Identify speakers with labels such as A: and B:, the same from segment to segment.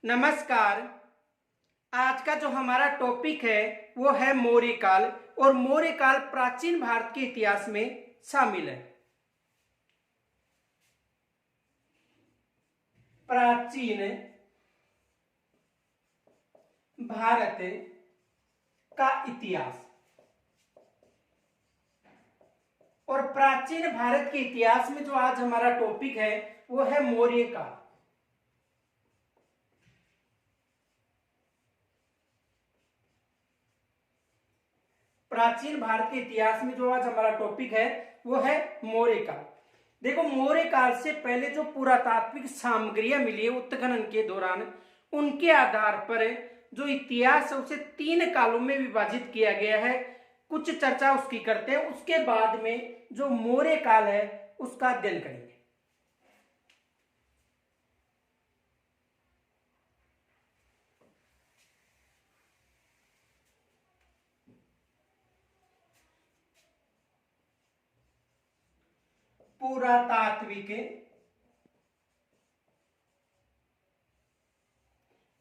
A: नमस्कार। आज का जो हमारा टॉपिक है वो है मौर्य काल। और मौर्य काल प्राचीन भारत के इतिहास में शामिल है। प्राचीन भारत का इतिहास। और प्राचीन भारत के इतिहास में जो आज हमारा टॉपिक है वो है मौर्य काल। प्राचीन भारत के इतिहास में जो आज हमारा टॉपिक है वो है मौर्य काल। देखो, मौर्य काल से पहले जो पुरातात्विक सामग्रियां मिली है उत्खनन के दौरान, उनके आधार पर जो इतिहास है उसे 3 कालों में विभाजित किया गया है। कुछ चर्चा उसकी करते हैं, उसके बाद में जो मौर्य काल है उसका अध्ययन करेंगे। पुरातात्विक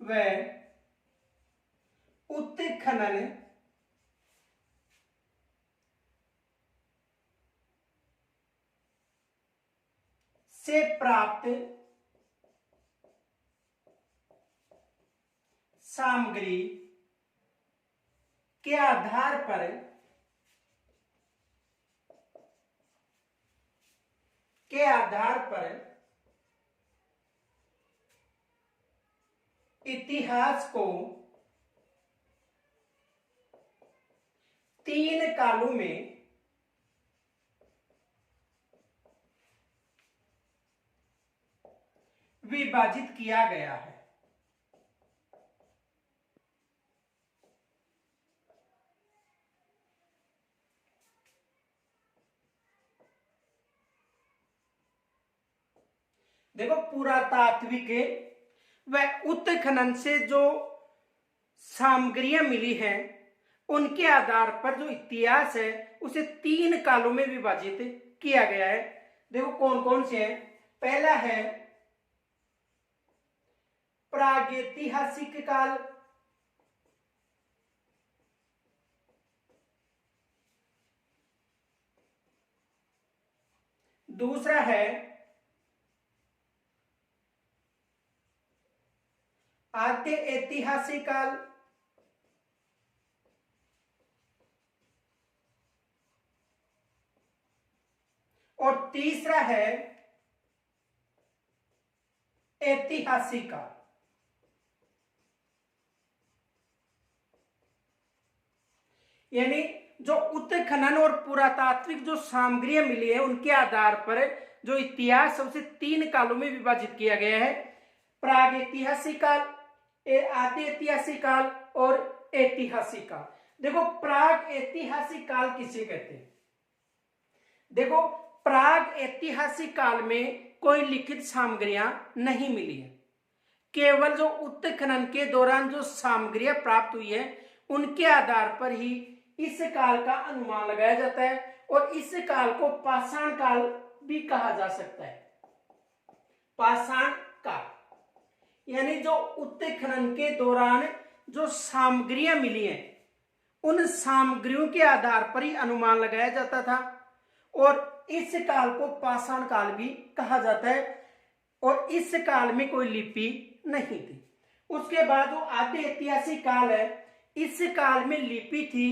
A: व उत्खनन से प्राप्त सामग्री के आधार पर इतिहास को 3 कालों में विभाजित किया गया है। देखो, पुरातात्विक व उत्खनन से जो सामग्रियां मिली हैं उनके आधार पर जो इतिहास है उसे 3 कालों में विभाजित किया गया है। देखो कौन कौन से हैं। पहला है प्रागैतिहासिक काल, दूसरा है आद्य ऐतिहासिक काल, और तीसरा है ऐतिहासिक काल। यानी जो उत्खनन और पुरातात्विक जो सामग्रियां मिली है उनके आधार पर जो इतिहास है उसे 3 कालों में विभाजित किया गया है। प्रागैतिहासिक काल, आदि ऐतिहासिक काल और ऐतिहासिक काल। देखो, प्राग ऐतिहासिक काल किसे कहते हैं। देखो, प्राग ऐतिहासिक काल में कोई लिखित सामग्रियां नहीं मिली है। केवल जो उत्खनन के दौरान जो सामग्रियां प्राप्त हुई है उनके आधार पर ही इस काल का अनुमान लगाया जाता है। और इस काल को पाषाण काल भी कहा जा सकता है। पाषाण काल यानी जो उत्खनन के दौरान जो सामग्रियां मिली हैं उन सामग्रियों के आधार पर ही अनुमान लगाया जाता था। और इस काल को पाषाण काल भी कहा जाता है। और इस काल में कोई लिपि नहीं थी। उसके बाद जो आद्य ऐतिहासिक काल है, इस काल में लिपि थी,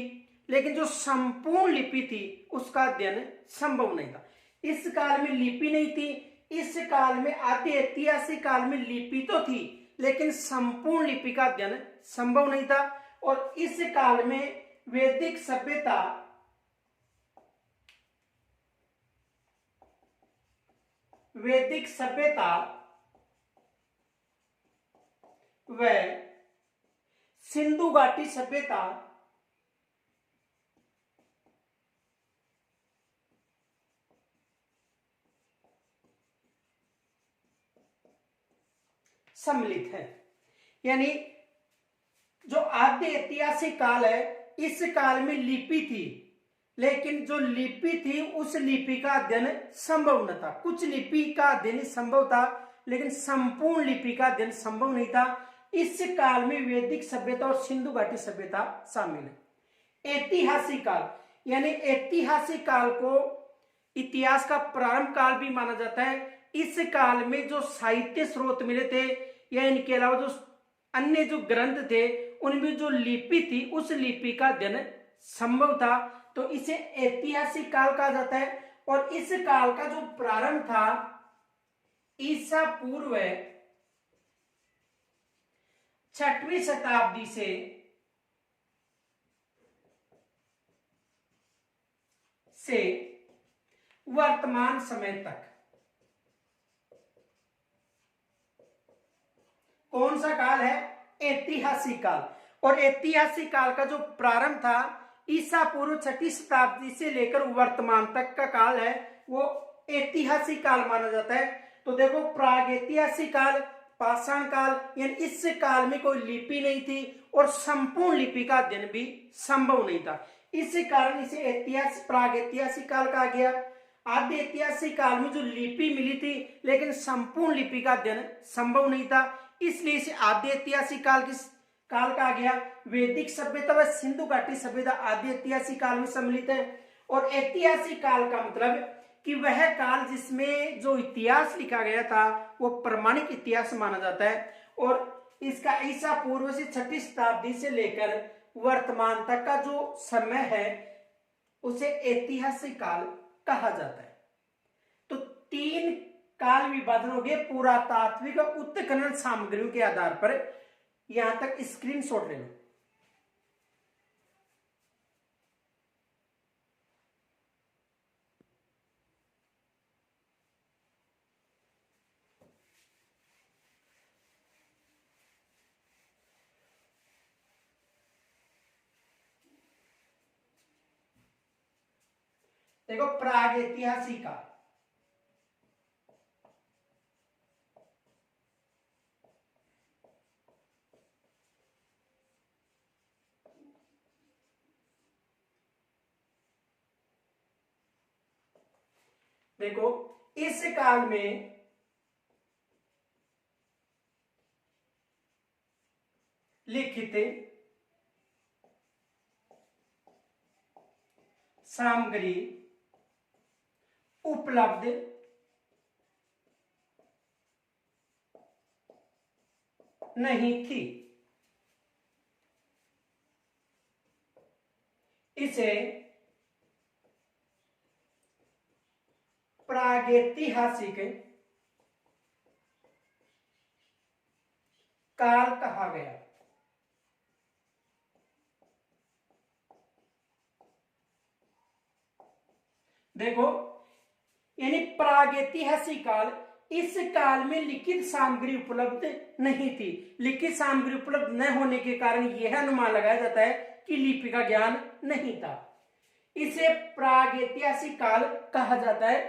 A: लेकिन जो संपूर्ण लिपि थी उसका अध्ययन संभव नहीं था। इस काल में लिपि नहीं थी। इस काल में आद्य ऐतिहासिक काल में लिपि तो थी, लेकिन संपूर्ण लिपि का अध्ययन संभव नहीं था। और इस काल में वैदिक सभ्यता व सिंधु घाटी सभ्यता सम्मिलित है। यानी जो आद्य ऐतिहासिक काल है इस काल में लिपि थी, लेकिन जो लिपि थी उस लिपि का अध्ययन संभव न था। कुछ लिपि का अध्ययन संभव था, लेकिन संपूर्ण लिपि का अध्ययन संभव नहीं था। इस काल में वैदिक सभ्यता और सिंधु घाटी सभ्यता शामिल है। ऐतिहासिक काल, यानी ऐतिहासिक काल को इतिहास का प्रारंभ काल भी माना जाता है। इस काल में जो साहित्य स्रोत मिले थे या इनके अलावा जो अन्य जो ग्रंथ थे उनमें जो लिपि थी उस लिपि का अध्ययन संभव था, तो इसे ऐतिहासिक काल कहा जाता है। और इस काल का जो प्रारंभ था ईसा पूर्व 6वीं शताब्दी से वर्तमान समय तक। कौन सा काल है? ऐतिहासिक काल। और ऐतिहासिक काल का जो प्रारंभ था ईसा पूर्व 6वीं शताब्दी से लेकर वर्तमान तक का काल है, वो ऐतिहासिक काल माना जाता है। तो देखो, प्रागैतिहासिक काल, पाषाण काल, यानी इस काल में कोई लिपि नहीं थी और संपूर्ण लिपि का अध्ययन भी संभव नहीं था। इस कारण इसे ऐतिहासिक प्रागैतिहासिक काल कहा गया। आद्य ऐतिहासिक काल में जो लिपि मिली थी लेकिन संपूर्ण लिपि का अध्ययन संभव नहीं था, इसलिए इसे आद्य ऐतिहासिक काल कहा गया। वैदिक सभ्यता व सिंधु घाटी सभ्यता आद्य ऐतिहासिक काल में सम्मिलित है। और ऐतिहासिक काल का मतलब कि वह काल जिसमें जो इतिहास लिखा गया था वो प्रमाणिक इतिहास माना जाता है। और इसका ईसा पूर्व से 6वीं शताब्दी से लेकर वर्तमान तक का जो समय है उसे ऐतिहासिक काल कहा जाता है। तो 3 काल विभाजन हो गए पुरातात्विक और उत्खनन सामग्रियों के आधार पर। यहां तक स्क्रीनशॉट ले लो। देखो, प्रागैतिहासिक काल, देखो इस काल में लिखित सामग्री उपलब्ध नहीं थी। इसे प्रागैतिहासिक काल कहा गया। देखो, यानी प्रागैतिहासिक काल, इस काल में लिखित सामग्री उपलब्ध नहीं थी। लिखित सामग्री उपलब्ध न होने के कारण यह अनुमान लगाया जाता है कि लिपि का ज्ञान नहीं था। इसे प्रागैतिहासिक काल कहा जाता है।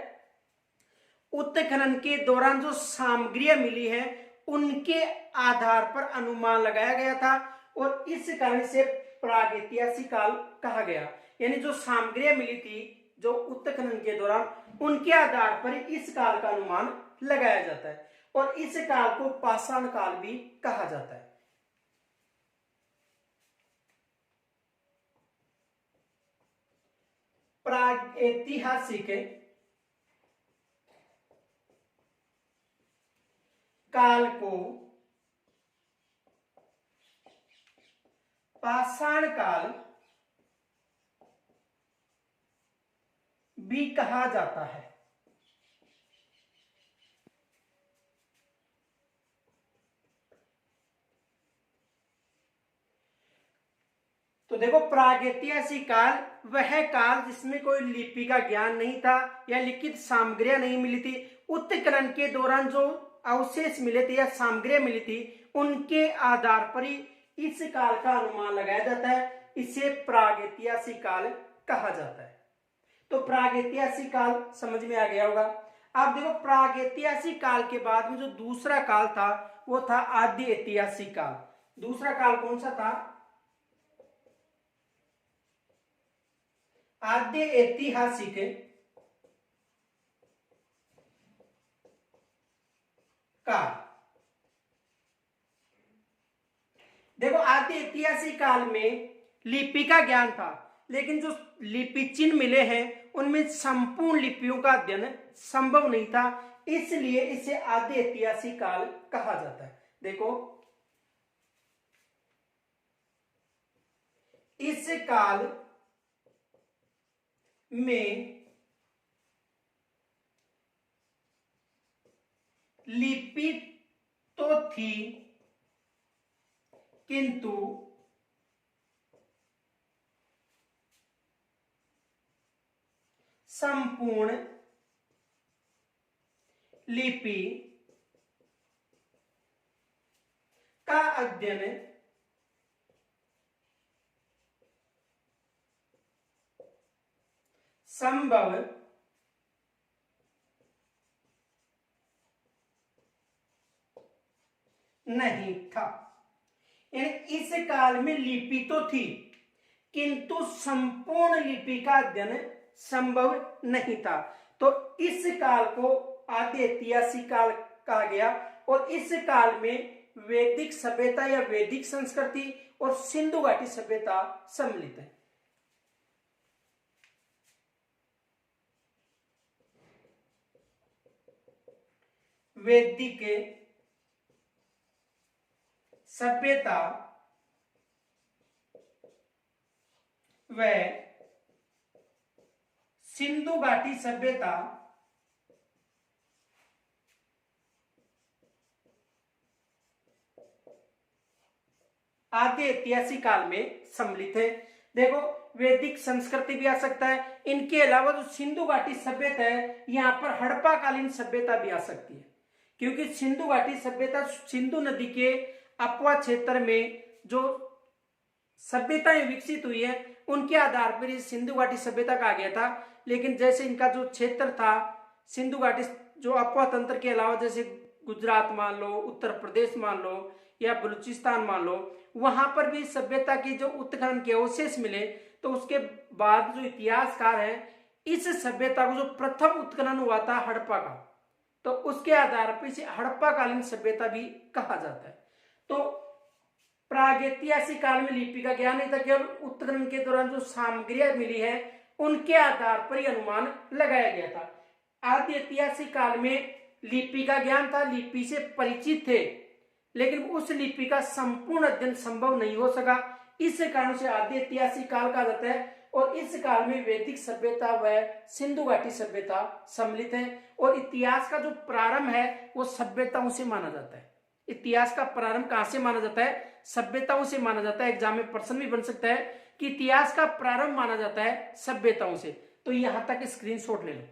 A: उत्खनन के दौरान जो सामग्रियां मिली है उनके आधार पर अनुमान लगाया गया था और इस कारण से प्रागैतिहासिक काल कहा गया। यानी जो सामग्रियां मिली थी जो उत्खनन के दौरान उनके आधार पर इस काल का अनुमान लगाया जाता है और इस काल को पाषाण काल भी कहा जाता है। प्रागैतिहासिक काल को पाषाण काल भी कहा जाता है। तो देखो, प्रागैतिहासिक काल वह काल जिसमें कोई लिपि का ज्ञान नहीं था या लिखित सामग्रियां नहीं मिली थी। उत्खनन के दौरान जो अवशेष मिले थे या सामग्रियां मिली थी उनके आधार पर ही इस काल का अनुमान लगाया जाता है। इसे प्रागैतिहासिक काल कहा जाता है। तो प्रागैतिहासिक काल समझ में आ गया होगा। आप देखो, प्रागैतिहासिक काल के बाद में जो दूसरा काल था वो था आद्य ऐतिहासिक काल। दूसरा काल कौन सा था? आद्य ऐतिहासिक काल। देखो आदि ऐतिहासिक काल में लिपि का ज्ञान था, लेकिन जो लिपि चिन्ह मिले हैं उनमें संपूर्ण लिपियों का अध्ययन संभव नहीं था, इसलिए इसे आदि ऐतिहासिक काल कहा जाता है। देखो इस काल में लिपि तो थी, किंतु संपूर्ण लिपि का अध्ययन संभव नहीं था। यानी इस काल में लिपि तो थी, किंतु संपूर्ण लिपि का अध्ययन संभव नहीं था। तो इस काल को आदि ऐतिहासिक काल कहा गया, और इस काल में वैदिक सभ्यता या वैदिक संस्कृति और सिंधु घाटी सभ्यता सम्मिलित है। वैदिक सभ्यता व सिंधु घाटी सभ्यता आदि ऐतिहासिक काल में सम्मिलित है। देखो वैदिक संस्कृति भी आ सकता है, इनके अलावा जो सिंधु घाटी सभ्यता है यहाँ पर हड़प्पा कालीन सभ्यता भी आ सकती है, क्योंकि सिंधु घाटी सभ्यता सिंधु नदी के अपवा क्षेत्र में जो सभ्यताएं विकसित हुई है उनके आधार पर इस सिंधु घाटी सभ्यता कहा गया था। लेकिन जैसे इनका जो क्षेत्र था सिंधु घाटी जो अपवा तंत्र के अलावा, जैसे गुजरात मान लो, उत्तर प्रदेश मान लो या बलूचिस्तान मान लो, वहां पर भी सभ्यता के जो उत्खनन के अवशेष मिले, तो उसके बाद जो इतिहासकार है इस सभ्यता को जो प्रथम उत्खनन हुआ था हड़प्पा का, तो उसके आधार पर इसे हड़प्पा कालीन सभ्यता भी कहा जाता है। तो प्रागैतिहासिक काल में लिपि का ज्ञान नहीं था, केवल उत्खनन के दौरान जो सामग्रियां मिली है उनके आधार पर ही अनुमान लगाया गया था। आदि ऐतिहासिक काल में लिपि का ज्ञान था, लिपि से परिचित थे, लेकिन उस लिपि का संपूर्ण अध्ययन संभव नहीं हो सका। इस कारण से आदि ऐतिहासिक काल कहा जाता है, और इस काल में वैदिक सभ्यता व सिंधु घाटी सभ्यता सम्मिलित है। और इतिहास का जो प्रारंभ है वो सभ्यताओं से माना जाता है। इतिहास का प्रारंभ कहां से माना जाता है? सभ्यताओं से माना जाता है। एग्जाम में प्रश्न भी बन सकता है कि इतिहास का प्रारंभ माना जाता है सभ्यताओं से, तो यहां तक स्क्रीनशॉट ले लो।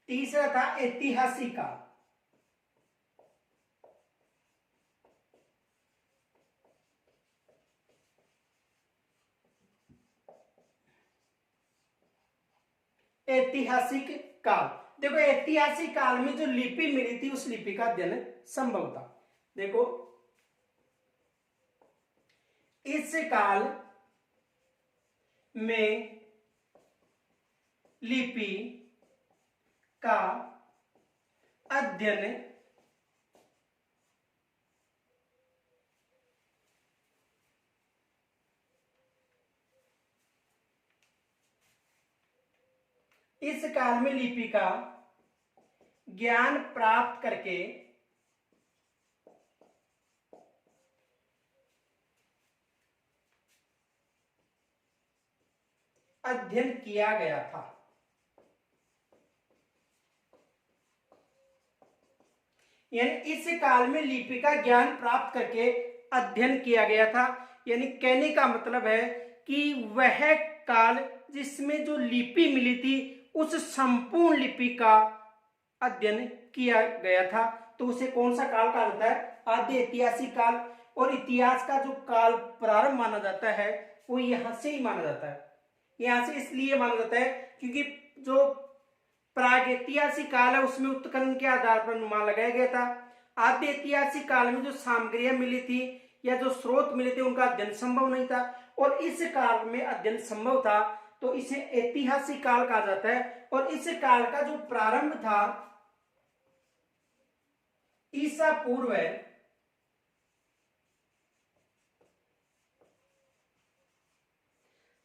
A: तीसरा था ऐतिहासिक काल। ऐतिहासिक काल, देखो ऐतिहासिक काल में जो लिपि मिली थी उस लिपि का अध्ययन संभव था। देखो इस काल में लिपि का अध्ययन इस काल में लिपि का ज्ञान प्राप्त करके अध्ययन किया गया था। यानी इस काल में लिपि का ज्ञान प्राप्त करके अध्ययन किया गया था। यानी कहने का मतलब है कि वह काल जिसमें जो लिपि मिली थी उस संपूर्ण लिपि का अध्ययन किया गया था। तो उसे कौन सा काल कहा जाता है? आद्य ऐतिहासिक काल। और इतिहास का जो काल प्रारंभ माना जाता है वो यहां से ही माना जाता है। यहां से इसलिए माना जाता है क्योंकि जो प्रागैतिहासिक काल है उसमें उत्खनन के आधार पर अनुमान लगाया गया था। आद्य ऐतिहासिक काल में जो सामग्रियां मिली थी या जो स्रोत मिले थे उनका अध्ययन संभव नहीं था, और इस काल में अध्ययन संभव था तो इसे ऐतिहासिक काल कहा जाता है। और इस काल का जो प्रारंभ था ईसा पूर्व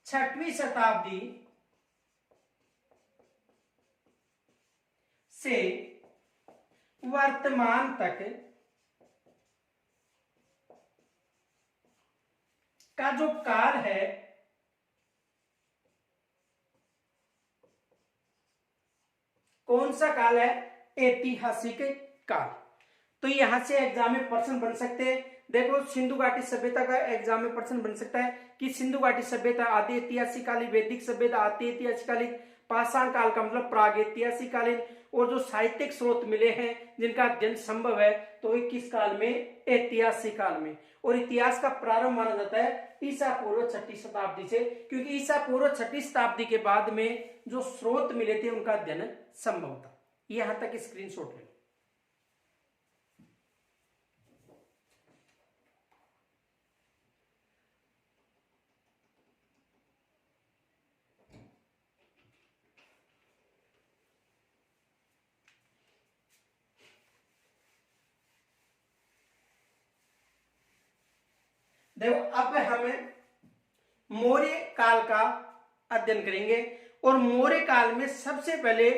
A: 6वीं शताब्दी से वर्तमान तक का जो काल है कौन सा काल है? ऐतिहासिक काल। तो यहां से एग्जाम में प्रश्न बन सकते हैं। देखो सिंधु घाटी सभ्यता का एग्जाम में प्रश्न बन सकता है कि सिंधु घाटी सभ्यता आदि ऐतिहासिक कालीन, वैदिक सभ्यता आदि ऐतिहासिक कालीन, पाषाण काल का मतलब प्राग ऐतिहासिक कालीन, और जो साहित्यिक स्रोत मिले हैं जिनका अध्ययन संभव है तो वे किस काल में? ऐतिहासिक काल में। और इतिहास का प्रारंभ माना जाता है ईसा पूर्व 6वीं शताब्दी से, क्योंकि ईसा पूर्व 6वीं शताब्दी के बाद में जो स्रोत मिले थे उनका अध्ययन संभव था। यहां तक स्क्रीनशॉट ले लो। देखो अब हमें मौर्य काल का अध्ययन करेंगे। और मौर्य काल में सबसे पहले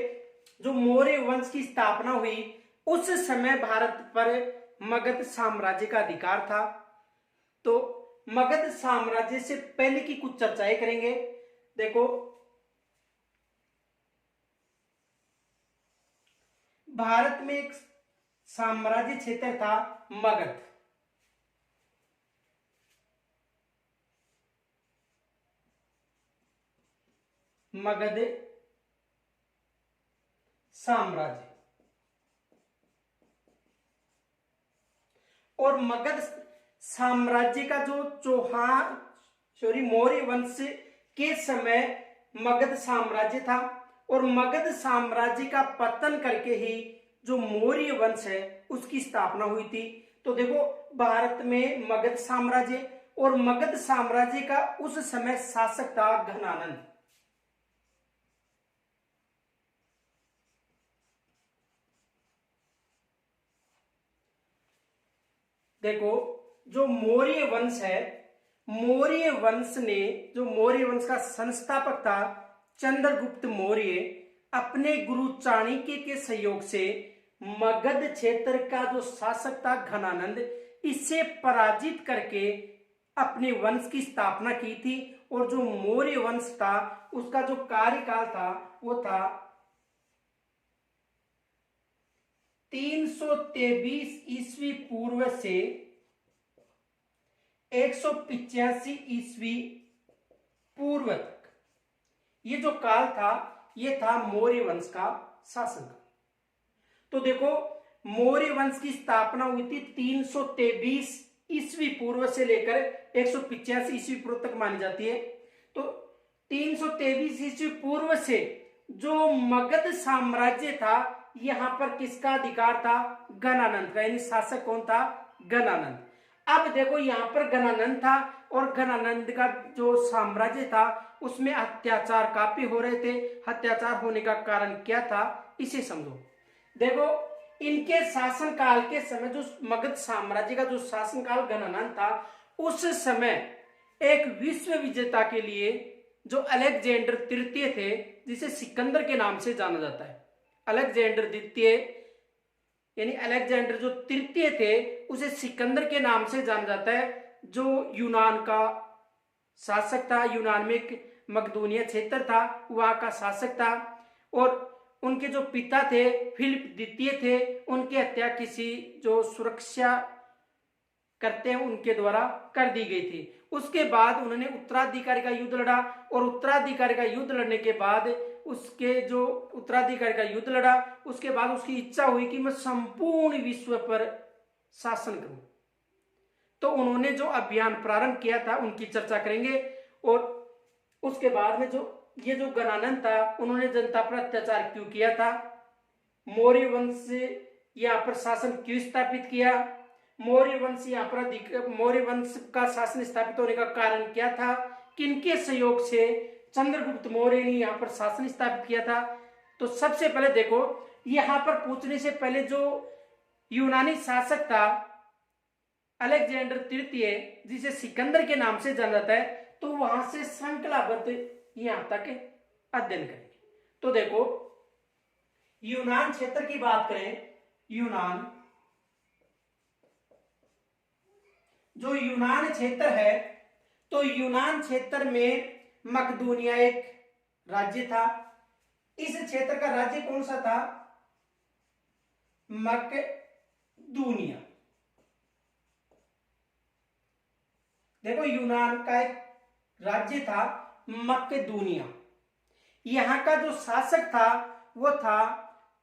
A: जो मौर्य वंश की स्थापना हुई उस समय भारत पर मगध साम्राज्य का अधिकार था। तो मगध साम्राज्य से पहले की कुछ चर्चाएं करेंगे। देखो भारत में एक साम्राज्य क्षेत्र था मगध। मगध साम्राज्य। और मगध साम्राज्य का जो मौर्य वंश के समय मगध साम्राज्य था, और मगध साम्राज्य का पतन करके ही जो मौर्य वंश है उसकी स्थापना हुई थी। तो देखो भारत में मगध साम्राज्य, और मगध साम्राज्य का उस समय शासक था घनानंद। देखो जो मौर्य वंश है, मौर्य वंश ने, जो मौर्य वंश का संस्थापक था चंद्रगुप्त मौर्य, अपने गुरु चाणक्य के सहयोग से मगध क्षेत्र का जो शासक था घनानंद, इसे पराजित करके अपने वंश की स्थापना की थी। और जो मौर्य वंश था उसका जो कार्यकाल था वो था 323 ईस्वी पूर्व से 185 ईस्वी पूर्व तक। ये जो काल था ये था मौर्य वंश का शासन काल। तो देखो मौर्य वंश की स्थापना हुई थी 323 ईस्वी पूर्व से लेकर 185 ईस्वी पूर्व तक मानी जाती है। तो 323 ईस्वी पूर्व से जो मगध साम्राज्य था यहां पर किसका अधिकार था? घनानंद का। यानी शासक कौन था? घनानंद। अब देखो यहां पर घनानंद था, और घनानंद का जो साम्राज्य था उसमें अत्याचार काफी हो रहे थे। अत्याचार होने का कारण क्या था इसे समझो। देखो इनके शासन काल के समय जो मगध साम्राज्य का जो शासन काल घनानंद था, उस समय एक विश्व विजेता के लिए जो अलेक्जेंडर तृतीय थे, जिसे सिकंदर के नाम से जाना जाता है, अलेक्जेंडर द्वितीय यानी अलेक्जेंडर जो तृतीय थे उसे सिकंदर के नाम से जाना जाता है, जो यूनान का शासक था। यूनान में एक मकदूनिया क्षेत्र था, वहां का शासक था। और उनके जो पिता थे फिलिप द्वितीय थे, उनकी हत्या किसी जो सुरक्षा करते हैं उनके द्वारा कर दी गई थी। उसके बाद उन्होंने उत्तराधिकारी का युद्ध लड़ा, और उत्तराधिकारी का युद्ध लड़ने के बाद उसके जो उत्तराधिकारी का युद्ध लड़ा, उसके बाद उसकी इच्छा हुई कि मैं संपूर्ण विश्व पर शासन करूं। तो उन्होंने जो अभियान प्रारंभ किया था उनकी चर्चा करेंगे। और उसके बाद में जो ये जो गणानंद था, उन्होंने जनता पर अत्याचार क्यों किया था, मौर्य वंश यहाँ पर शासन क्यों स्थापित किया, मौर्य वंश यहाँ पर मौर्य वंश का शासन स्थापित होने का कारण क्या था, किनके सहयोग से चंद्रगुप्त मौर्य ने यहाँ पर शासन स्थापित किया था। तो सबसे पहले देखो, यहाँ पर पूछने से पहले जो यूनानी शासक था अलेक्जेंडर तृतीय, जिसे सिकंदर के नाम से जाना जाता है, तो वहां से श्रृंखलाबद्ध यहां तक अध्ययन करेंगे। तो देखो, यूनान क्षेत्र की बात करें, जो यूनान क्षेत्र है, तो यूनान क्षेत्र में मकदूनिया एक राज्य था। इस क्षेत्र का राज्य कौन सा था, मकदूनिया। देखो, यूनान का एक राज्य था मकदूनिया। यहां का जो शासक था वो था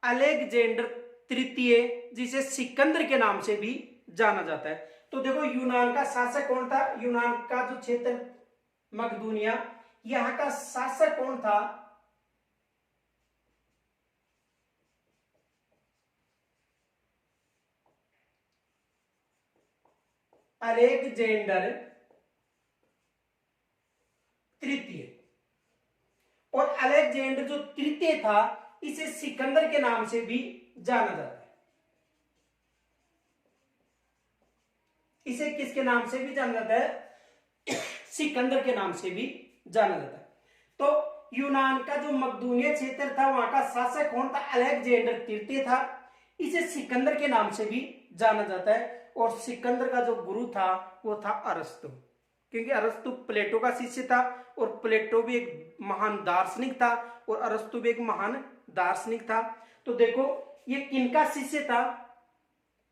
A: अलेक्जेंडर तृतीय, जिसे सिकंदर के नाम से भी जाना जाता है। तो देखो, यूनान का शासक कौन था, यूनान का जो क्षेत्र मकदूनिया, यहां का शासक कौन था, अलेक्जेंडर तृतीय। और अलेक्जेंडर जो तृतीय था, इसे सिकंदर के नाम से भी जाना जाता है। इसे किसके नाम से भी जाना जाता है, सिकंदर के नाम से भी जाना जाता है। तो यूनान का जो मकदूनिया क्षेत्र था, वहां का शासक कौन था, अलेक्जेंडर तृतीय था। इसे सिकंदर के नाम से भी जाना जाता है। और सिकंदर का जो गुरु था वो था अरस्तु, क्योंकि अरस्तु प्लेटो का शिष्य था, और प्लेटो भी एक महान दार्शनिक था, और अरस्तु भी एक महान दार्शनिक था। तो देखो, ये किनका शिष्य था,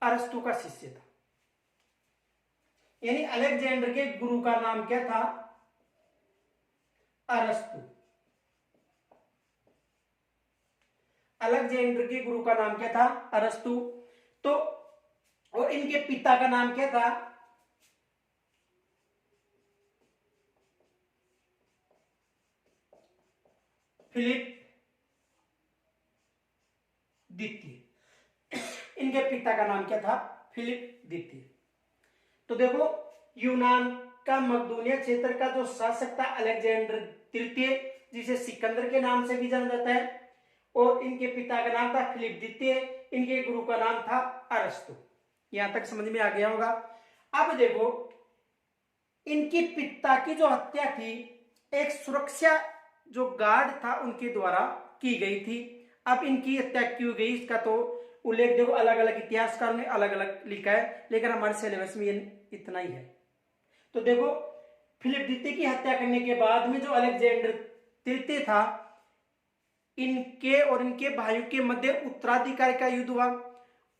A: अरस्तु का शिष्य था। यानी अलेक्जेंडर के गुरु का नाम क्या था, अरस्तु। अलेक्जेंडर के गुरु का नाम क्या था, अरस्तु। तो और इनके पिता का नाम क्या था, फिलिप द्वितीय। इनके पिता का नाम क्या था, फिलिप द्वितीय। तो देखो, यूनान का मकदूनिया क्षेत्र का जो शासक था अलेक्जेंडर तृतीय, जिसे सिकंदर के नाम से भी जाना जाता है, और इनके पिता का नाम था फिलिप द्वितीय, इनके गुरु का नाम था अरस्तु। यहां तक समझ में आ गया होगा। अब देखो, इनके पिता की जो हत्या थी, एक सुरक्षा जो गार्ड था उनके द्वारा की गई थी। अब इनकी हत्या क्यों गई, इसका तो उल्लेख देखो अलग अलग इतिहासकारों ने अलग अलग लिखा है, लेकिन हमारे सिलेबस में ये इतना ही है। तो देखो, फिलिप द्वितीय की हत्या करने के बाद में जो अलेक्जेंडर तृतीय था, इनके और इनके भाइयों के मध्य उत्तराधिकारी का युद्ध हुआ।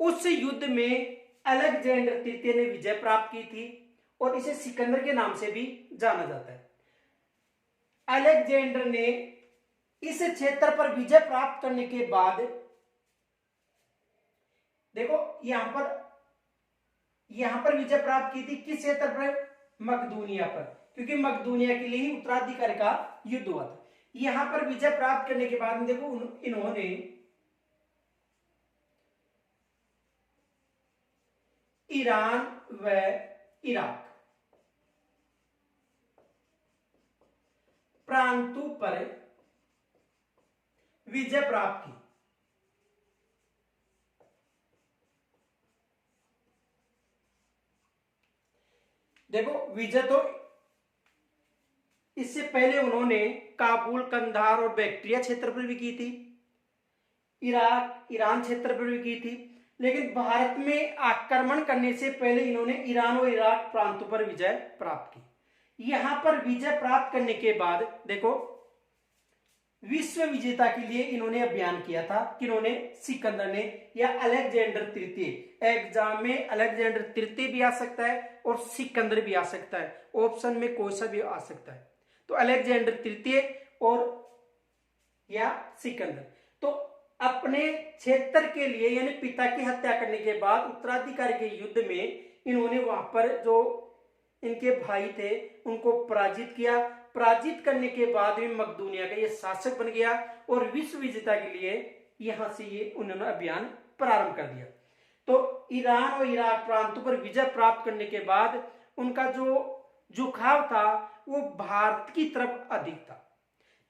A: उस युद्ध में अलेक्जेंडर तृतीय ने विजय प्राप्त की थी, और इसे सिकंदर के नाम से भी जाना जाता है। अलेक्जेंडर ने इस क्षेत्र पर विजय प्राप्त करने के बाद, देखो यहां पर विजय प्राप्त की थी किस क्षेत्र पर, मकदूनिया पर, क्योंकि मकदूनिया के लिए ही उत्तराधिकारी का युद्ध हुआ था। यहां पर विजय प्राप्त करने के बाद में देखो, इन्होंने ईरान व इराक प्रांतों पर विजय प्राप्त की। देखो, विजय तो इससे पहले उन्होंने काबुल, कंधार और बैक्ट्रिया क्षेत्र पर भी की थी, इराक, ईरान क्षेत्र पर भी की थी, लेकिन भारत में आक्रमण करने से पहले इन्होंने ईरान और इराक प्रांतों पर विजय प्राप्त की। यहां पर विजय प्राप्त करने के बाद देखो, विश्व विजेता के लिए इन्होंने अभियान किया था, किन्होंने, सिकंदर ने या अलेक्जेंडर तृतीय। एग्जाम में अलेक्जेंडर तृतीय भी आ सकता है और सिकंदर भी आ सकता है, ऑप्शन में कोई सा भी आ सकता है। तो अलेक्जेंडर तृतीय और या सिकंदर। तो अपने क्षेत्र के लिए यानी पिता की हत्या करने के बाद उत्तराधिकारी के युद्ध में इन्होंने वहां पर जो इनके भाई थे उनको पराजित किया। पराजित करने के बाद भी मकदूनिया का ये शासक बन गया और विश्व विजेता के लिए यहां से ये उन्होंने अभियान प्रारंभ कर दिया। तो ईरान और इराक प्रांतों पर विजय प्राप्त करने के बाद उनका जो झुकाव था वो भारत की तरफ अधिक था।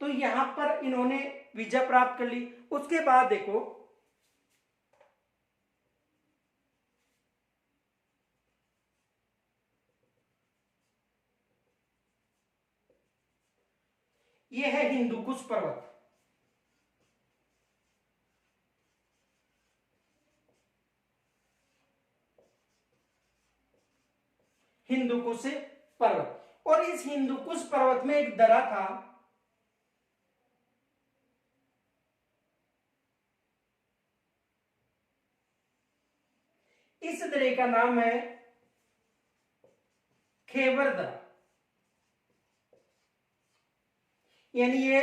A: तो यहां पर इन्होंने विजय प्राप्त कर ली। उसके बाद देखो ये है हिंदुकुश पर्वत। हिंदुकुश पर्वत, और इस हिंदुकुश पर्वत में एक दर्रा था, इस दर्रे का नाम है खेबर दर्रा। यानी ये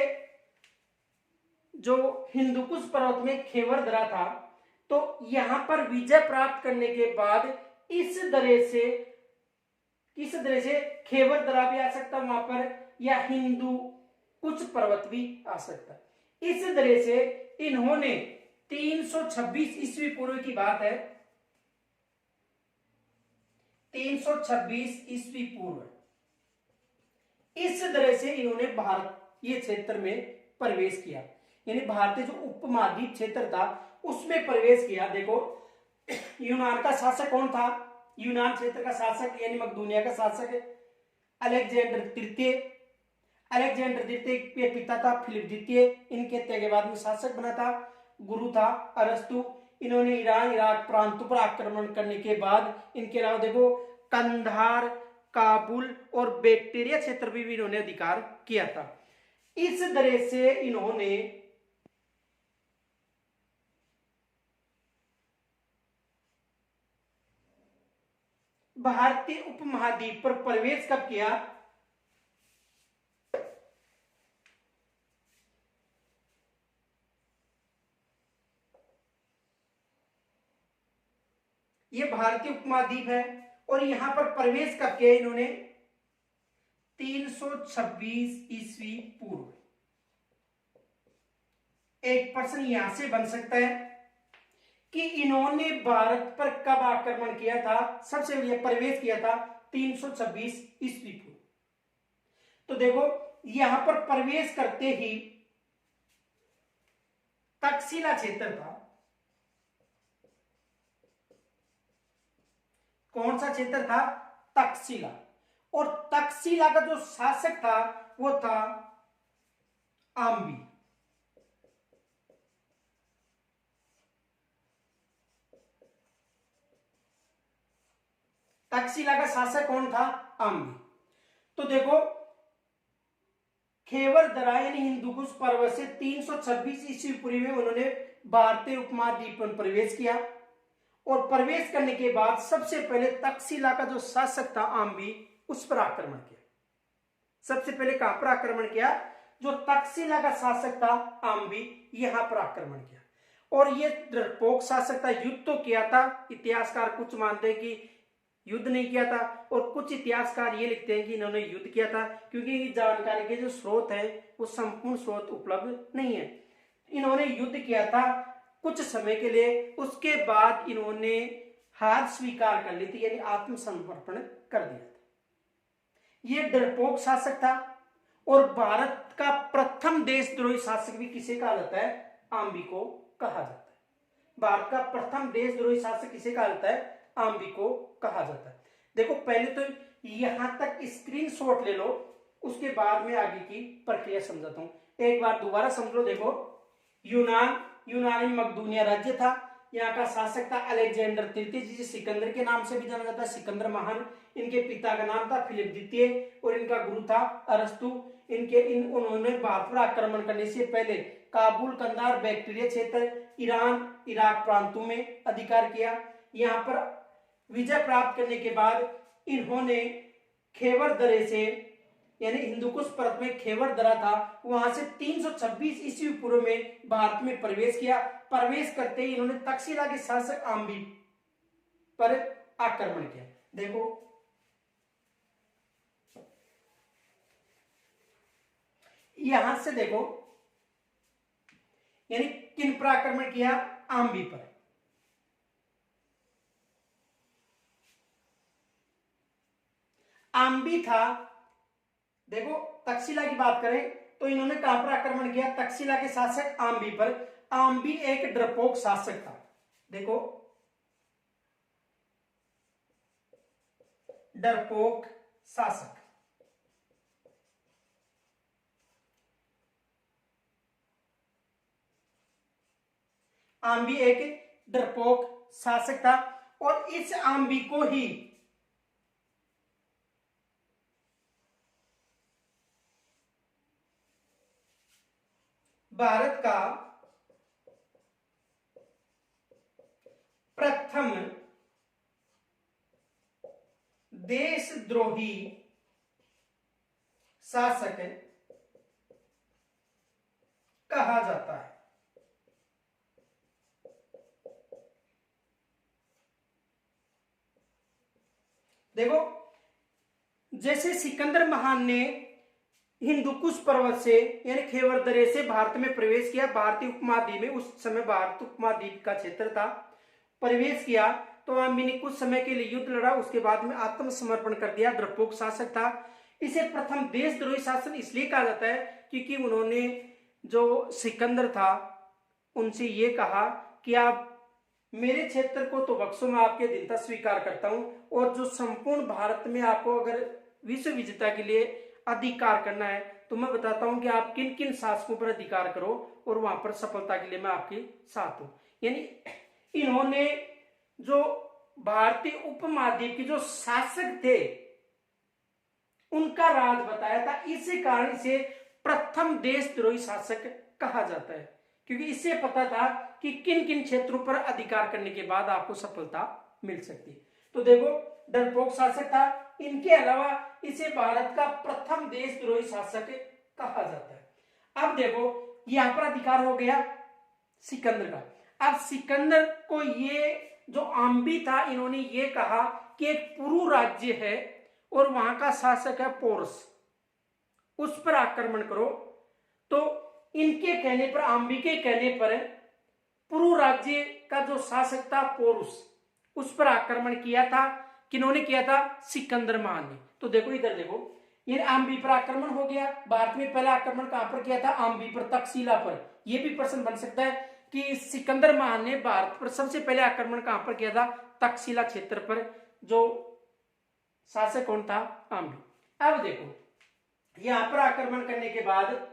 A: जो हिंदुकुश पर्वत में खेबर दर्रा था, तो यहां पर विजय प्राप्त करने के बाद इस दर्रे से खेबर दर्रा भी आ सकता वहां पर, या हिंदू कुछ पर्वत भी आ सकता। इस दर्रे से इन्होंने 326 ईस्वी पूर्व की बात है, 326 ईस्वी पूर्व, इस दर्रे से इन्होंने भारत ये क्षेत्र में प्रवेश किया। यानी भारतीय जो उपमहाद्वीप क्षेत्र था उसमें प्रवेश किया। देखो यूनान का शासक कौन था? यूनान क्षेत्र का शासक यानी मकदूनिया का शासक अलेक्जेंडर तृतीय। अलेक्जेंडर तृतीय के पिता था फिलिप द्वितीय। इनके हत्या के बाद में शासक बना था, गुरु था अरस्तु। इन्होंने ईरान इराक प्रांतों पर आक्रमण करने के बाद इनके अलावा देखो कंधार, काबुल और बैक्टीरिया क्षेत्र भी इन्होंने अधिकार किया था। इस दर्रे से इन्होंने भारतीय उपमहाद्वीप पर प्रवेश कब किया? ये भारतीय उपमहाद्वीप है और यहां पर प्रवेश कब किया इन्होंने? 326 ईस्वी पूर्व। एक प्रश्न यहां से बन सकता है कि इन्होंने भारत पर कब आक्रमण किया था? सबसे पहले प्रवेश किया था 326 ईस्वी पूर्व। तो देखो यहां पर प्रवेश करते ही तक्षशिला क्षेत्र था। कौन सा क्षेत्र था? तक्षशिला। और तक्षशिला का जो शासक था वो था आम्बी। तक्षशिला का शासक कौन था? आम्बी। तो देखो खेबर दर्रा यानी हिंदुकुश पर्वत से 326 ईस्वी पूर्व में उन्होंने भारतीय उपमहाद्वीप पर प्रवेश किया और प्रवेश करने के बाद सबसे पहले तक्षशिला का जो शासक था आम्बी उस पर आक्रमण किया। सबसे पहले कहां पर आक्रमण किया? जो तक्षशिला का शासक था आम्बी, यहां पर आक्रमण किया। और ये डरपोक शासक था, युद्ध तो किया था। इतिहासकार कुछ मानते हैं कि युद्ध नहीं किया था और कुछ इतिहासकार ये लिखते हैं कि इन्होंने युद्ध किया था, क्योंकि जानकारी के जो स्रोत है वो संपूर्ण स्रोत उपलब्ध नहीं है। इन्होंने युद्ध किया था कुछ समय के लिए, उसके बाद इन्होंने हार स्वीकार कर ली थी यानी आत्मसमर्पण कर दिया था। ये डरपोक शासक था और भारत का प्रथम देशद्रोही शासक भी किसे कहा जाता है? आम्बी को कहा जाता है। भारत का प्रथम देशद्रोही शासक किसे कहा जाता है? आम्बी को कहा जाता है। देखो पहले तो यहां तक स्क्रीनशॉट ले लो, उसके बाद में आगे की प्रक्रिया समझाता हूं। एक बार दोबारा समझ लो। देखो यूनानी मकदूनिया राज्य था, यहाँ का शासक था अलेक्जेंडर तृतीय, जिसे सिकंदर के नाम से भी जाना जाता है, सिकंदर महान। इनके पिता का नाम था फिलिप द्वितीय और इनका गुरु था अरस्तु। उन्होंने भारत पर आक्रमण करने से पहले काबुल, कंधार, बैक्टीरिया क्षेत्र, ईरान इराक प्रांतों में अधिकार किया। यहाँ पर विजय प्राप्त करने के बाद इन्होंने खेबर दर्रे से यानी हिंदुकुश पर्वत में खेवर दरा था, वहां से 326 ईस्वी पूर्व में भारत में प्रवेश किया। प्रवेश करते ही इन्होंने तक्षशिला के शासक आम्बी पर आक्रमण किया। देखो यहां से देखो, यानी किन पर आक्रमण किया? आम्बी पर। आम्बी था, देखो तक्षशिला की बात करें तो इन्होंने कहां पर आक्रमण किया? तक्षशिला के शासक आम्बी पर। आम्बी एक डरपोक शासक था। देखो डरपोक शासक, आम्बी एक डरपोक शासक था और इस आम्बी को ही भारत का प्रथम देशद्रोही शासक कहा जाता है। देखो जैसे सिकंदर महान ने हिंदुकुश पर्वत से यानी खेवर दरे से भारत में प्रवेश किया, भारतीय उपमहाद्वीप में, उस समय भारत उपमहाद्वीप का क्षेत्र था, प्रवेश किया, तो आम्बी ने कुछ समय के लिए युद्ध लड़ा, उसके बाद में आत्मसमर्पण कर दिया। डरपोक शासक था। इसे प्रथम देशद्रोही शासन इसलिए कहा जाता है क्योंकि उन्होंने जो सिकंदर था उनसे ये कहा कि आप मेरे क्षेत्र को तो बख्शो, मैं आपके अधीनता स्वीकार करता हूं, और जो संपूर्ण भारत में आपको अगर विश्व विजेता के लिए अधिकार करना है तो मैं बताता हूं कि आप किन किन शासकों पर अधिकार करो और वहां पर सफलता के लिए मैं आपके साथ हूं। यानी इन्होंने जो भारतीय उपमहाद्वीप के जो शासक थे उनका राज बताया था, इसी कारण इसे प्रथम देशद्रोही शासक कहा जाता है, क्योंकि इससे पता था कि किन किन क्षेत्रों पर अधिकार करने के बाद आपको सफलता मिल सकती है। तो देखो डरपोक शासक था, इनके अलावा इसे भारत का प्रथम देशद्रोही शासक कहा जाता है। अब देखो यहां पर अधिकार हो गया सिकंदर का। अब सिकंदर को ये जो आम्बी था इन्होंने ये कहा कि एक पुरु राज्य है और वहां का शासक है पोरस, उस पर आक्रमण करो। तो इनके कहने पर, आम्बी के कहने पर, पुरु राज्य का जो शासक था पोरुस, उस पर आक्रमण किया था। किन्होंने किया था? सिकंदर महान ने। तो देखो इधर देखो, ये आम्बी पर आक्रमण हो गया। भारत में पहला आक्रमण कहां पर किया था? आम्बी पर, तक्षशिला पर। यह भी प्रश्न बन सकता है कि सिकंदर महान ने भारत पर सबसे पहले आक्रमण कहां पर किया था? तक्षशिला क्षेत्र पर। जो शासक कौन था? आम्बी। अब देखो यहां पर आक्रमण करने के बाद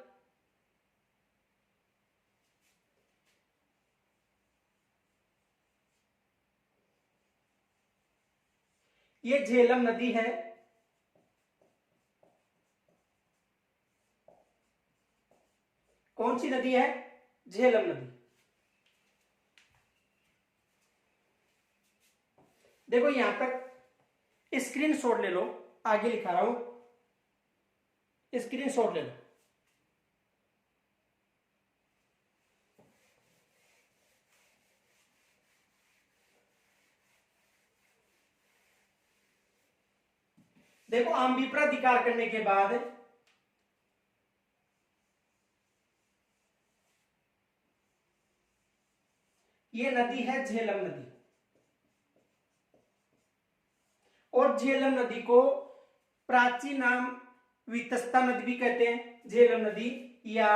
A: ये झेलम नदी है, कौन सी नदी है? झेलम नदी। देखो यहां तक स्क्रीनशॉट ले लो, आगे लिखा रहा हूं, स्क्रीनशॉट ले लो। देखो आम्बी पर अधिकार करने के बाद ये नदी है झेलम नदी, और झेलम नदी को प्राचीन नाम वितस्ता नदी भी कहते हैं, झेलम नदी या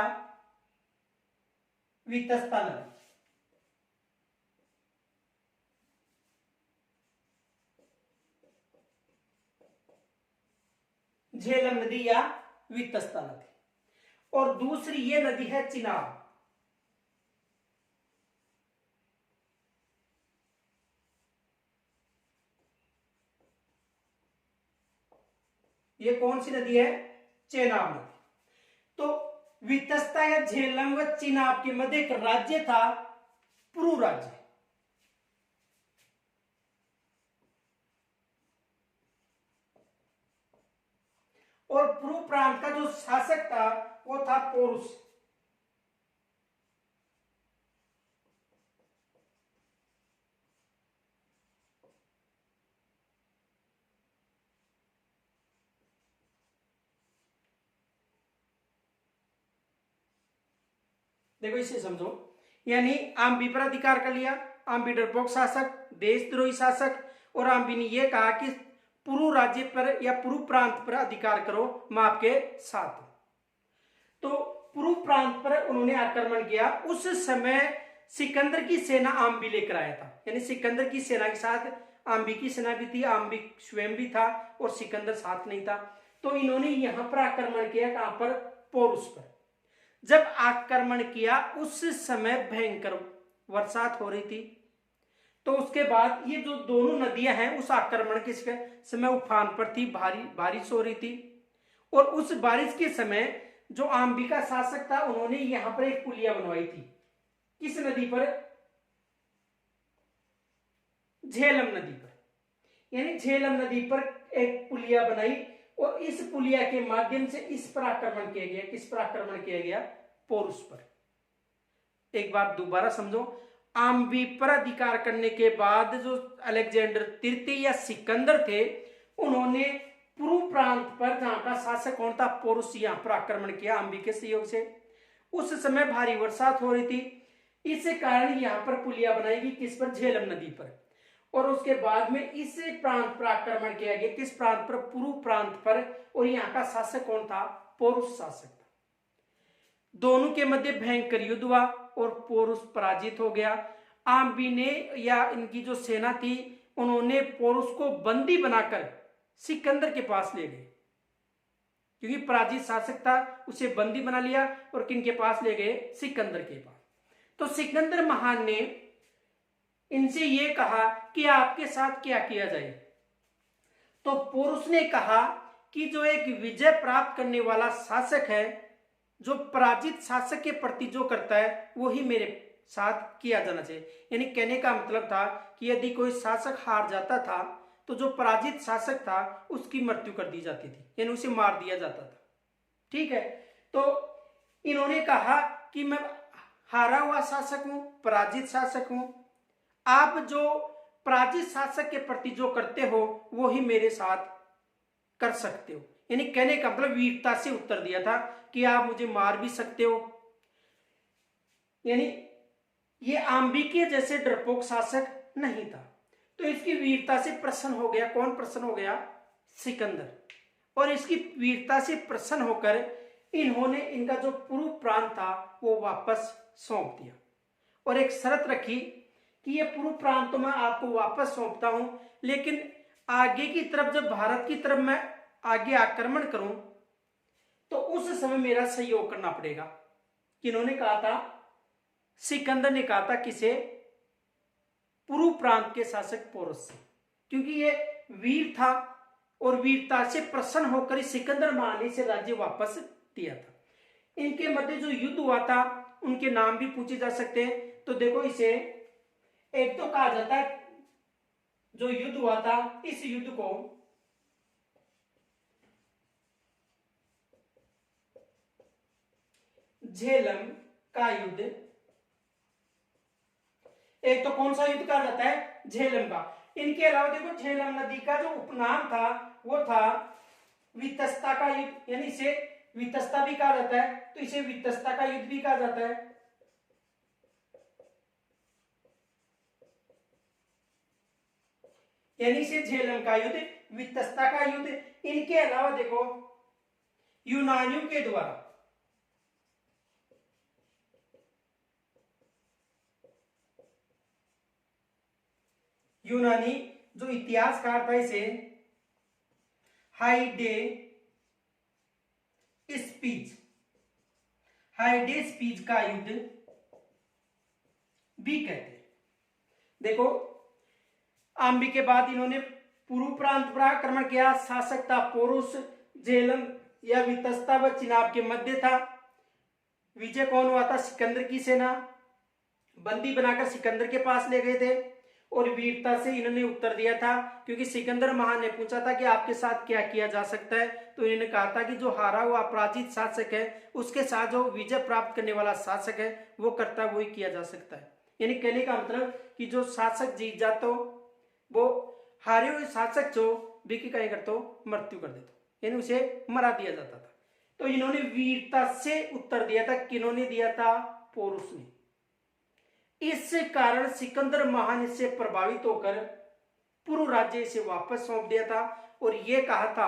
A: वितस्ता नदी। झेलम नदी या वितस्ता नदी। और दूसरी ये नदी है चिनाब। ये कौन सी नदी है? चेनाब नदी। तो वितस्ता या झेलम व चिनाब के मध्य एक राज्य था, पुरु राज्य। और पूर्व प्रांत का जो शासक था वो था पोरुस। देखो इसे समझो, यानी आम्बी पर अधिकार कर लिया, आम्बी डरपोक शासक, देशद्रोही शासक, और आम्बी ने यह कहा कि पूर्व राज्य पर या पूर्व प्रांत पर अधिकार करो, मैं आपके साथ हूं। तो पूर्व प्रांत पर उन्होंने आक्रमण किया। उस समय सिकंदर की सेना आम्बी लेकर आया था, यानी सिकंदर की सेना के साथ आम्बी की सेना भी थी, आम्बी स्वयं भी था और सिकंदर साथ नहीं था। तो इन्होंने यहां पर आक्रमण किया, कहां पर? पोरुस पर। जब आक्रमण किया उस समय भयंकर बरसात हो रही थी। तो उसके बाद ये जो दोनों नदियां हैं उस आक्रमण के समय उफान पर थी, भारी बारिश हो रही थी। और उस बारिश के समय जो आम्बी का शासक था उन्होंने यहां पर एक पुलिया बनवाई थी। किस नदी पर? झेलम नदी पर। यानी झेलम नदी पर एक पुलिया बनाई और इस पुलिया के माध्यम से इस पर आक्रमण किया गया। किस पर आक्रमण किया गया? पोरुस पर। एक बात दोबारा समझो, आम्बी पर अधिकार करने के बाद जो अलेक्जेंडर तृतीय या सिकंदर थे उन्होंने पूर्व प्रांत पर, जहां का शासक कौन था? पोरुस, यहां पर आक्रमण किया आम्बी के सहयोग से। उस समय भारी बरसात हो रही थी, इस कारण यहां पर पुलिया बनाई गई। किस पर? झेलम नदी पर। और उसके बाद में इस प्रांत पर आक्रमण किया गया। किस प्रांत पर? पूर्व प्रांत पर। और यहाँ का शासक कौन था? पोरुस शासक था। दोनों के मध्य भयंकर युद्ध हुआ और पोरुस पराजित हो गया। आम्बी ने या इनकी जो सेना थी उन्होंने पोरुस को बंदी बनाकर सिकंदर के पास ले गए, क्योंकि पराजित शासक था, उसे बंदी बना लिया और किनके पास ले गए? सिकंदर के पास। तो सिकंदर महान ने इनसे यह कहा कि आपके साथ क्या किया जाए। तो पोरुस ने कहा कि जो एक विजय प्राप्त करने वाला शासक है, जो पराजित शासक के प्रति जो करता है वो ही मेरे साथ किया जाना चाहिए। यानी कहने का मतलब था कि यदि कोई शासक हार जाता था तो जो पराजित शासक था उसकी मृत्यु कर दी जाती थी, यानी उसे मार दिया जाता था। ठीक है, तो इन्होंने कहा कि मैं हारा हुआ शासक हूं, पराजित शासक हूं, आप जो पराजित शासक के प्रति जो करते हो वो ही मेरे साथ कर सकते हो। यानी कहने का मतलब वीरता से उत्तर दिया था कि आप मुझे मार भी सकते हो। यानी ये आम्बी के जैसे डरपोक शासक नहीं था, तो इसकी वीरता से प्रसन्न हो गया। कौन प्रसन्न हो गया? सिकंदर। और इसकी वीरता से प्रसन्न होकर इन्होंने इनका जो पूर्व प्रांत था वो वापस सौंप दिया और एक शर्त रखी कि ये पूर्व प्रांत तो मैं आपको वापस सौंपता हूं, लेकिन आगे की तरफ, जब भारत की तरफ मैं आगे आक्रमण करूं तो उस समय मेरा सहयोग करना पड़ेगा। किन्होंने कहा था? सिकंदर ने कहा था। किसे? पूर्व प्रांत के शासक पोरुस से, क्योंकि ये वीर था और वीरता से प्रसन्न होकर सिकंदर महान ने इसे राज्य वापस दिया था। इनके मध्य जो युद्ध हुआ था उनके नाम भी पूछे जा सकते हैं। तो देखो, इसे एक तो कहा जाता है, जो युद्ध हुआ था इस युद्ध को झेलम का युद्ध। एक तो कौन सा युद्ध कहा जाता है? झेलम का। इनके अलावा देखो, झेलम नदी का जो उपनाम था वो था वितस्ता का युद्ध, यानी इसे वितस्ता भी कहा जाता है, तो इसे वितस्ता का युद्ध भी कहा जाता है। यानी इसे झेलम का युद्ध, वितस्ता का युद्ध। इनके अलावा देखो, यूनानियों के द्वारा यूनानी जो इतिहासकार था इसे हाइडे स्पीच का युद्ध भी कहते हैं। देखो, आम्बी के बाद इन्होंने पूर्व प्रांत पर आक्रमण किया। शासक था पोरुस। झेलम या वितस्ता व चिनाब के मध्य था। विजय कौन हुआ था? सिकंदर की सेना। बंदी बनाकर सिकंदर के पास ले गए थे और वीरता से इन्होंने उत्तर दिया था, क्योंकि सिकंदर महान ने पूछा था कि आपके साथ क्या किया जा सकता है, तो इन्होंने कहा था कि जो हारा हुआ अपराजित शासक है उसके साथ जो विजय प्राप्त करने वाला शासक है वो करता है, वही किया जा सकता है। यानी कहने का मतलब कि जो शासक जीत जातो वो हारे हुए शासक जो विकी का करतो मृत्यु कर देता, यानी उसे मरा दिया जाता था। तो इन्होंने वीरता से उत्तर दिया था। किन्होंने दिया था? पोरुष ने। इस कारण सिकंदर महान से प्रभावित होकर पूर्व राज्य इसे वापस सौंप दिया था और यह कहा था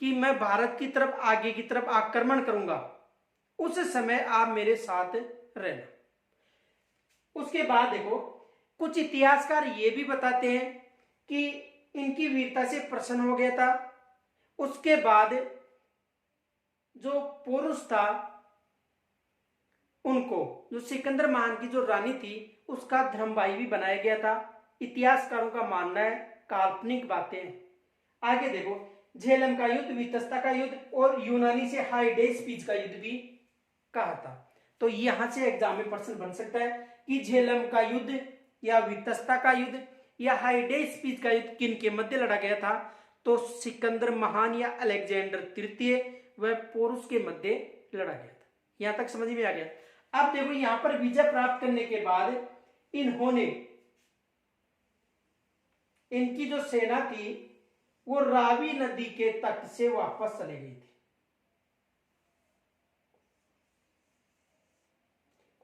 A: कि मैं भारत की तरफ आगे की तरफ आक्रमण करूंगा, उस समय आप मेरे साथ रहना। उसके बाद देखो कुछ इतिहासकार ये भी बताते हैं कि इनकी वीरता से प्रसन्न हो गया था। उसके बाद जो पुरुष था उनको, जो सिकंदर महान की जो रानी थी उसका धर्मभाई भी बनाया गया था। इतिहासकारों का मानना है, काल्पनिक बातें। आगे देखो, झेलम का युद्ध, वितस्ता का युद्ध और यूनानी से हाइडेस्पीज का युद्ध भी कहा था। तो यहां से एग्जाम में प्रश्न बन सकता है कि झेलम का युद्ध या वितस्ता का युद्ध या हाइडेस्पीज का युद्ध किन के मध्य लड़ा गया था? तो सिकंदर महान या अलेक्जेंडर तृतीय व पोरुष के मध्य लड़ा गया था। यहां तक समझ में आ गया। अब देखो यहां पर विजय प्राप्त करने के बाद इन्होंने, इनकी जो सेना थी वो रावी नदी के तट से वापस चली गई थी।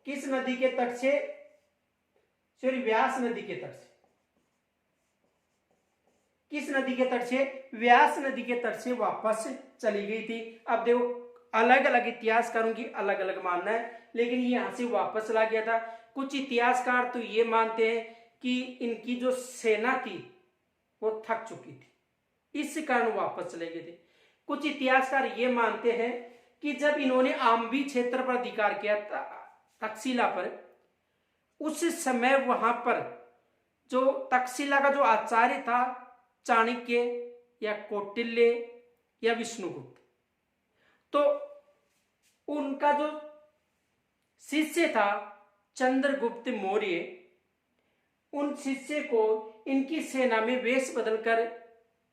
A: किस नदी के तट से? सॉरी, व्यास नदी के तट से। किस नदी के तट से? व्यास नदी के तट से वापस चली गई थी। अब देखो अलग अलग इतिहासकारों की अलग अलग मानना है, लेकिन ये यहां से वापस चला गया था। कुछ इतिहासकार तो ये मानते हैं कि इनकी जो सेना थी वो थक चुकी थी, इस कारण वापस चले गए थे। कुछ इतिहासकार ये मानते हैं कि जब इन्होंने आम्बी क्षेत्र पर अधिकार किया तक्षशिला पर, उस समय वहां पर जो तक्षशिला का जो आचार्य था, चाणक्य या कौटिल्य या विष्णुगुप्त, तो उनका जो शिष्य था चंद्रगुप्त मौर्य, उन शिष्य को इनकी सेना में वेश बदलकर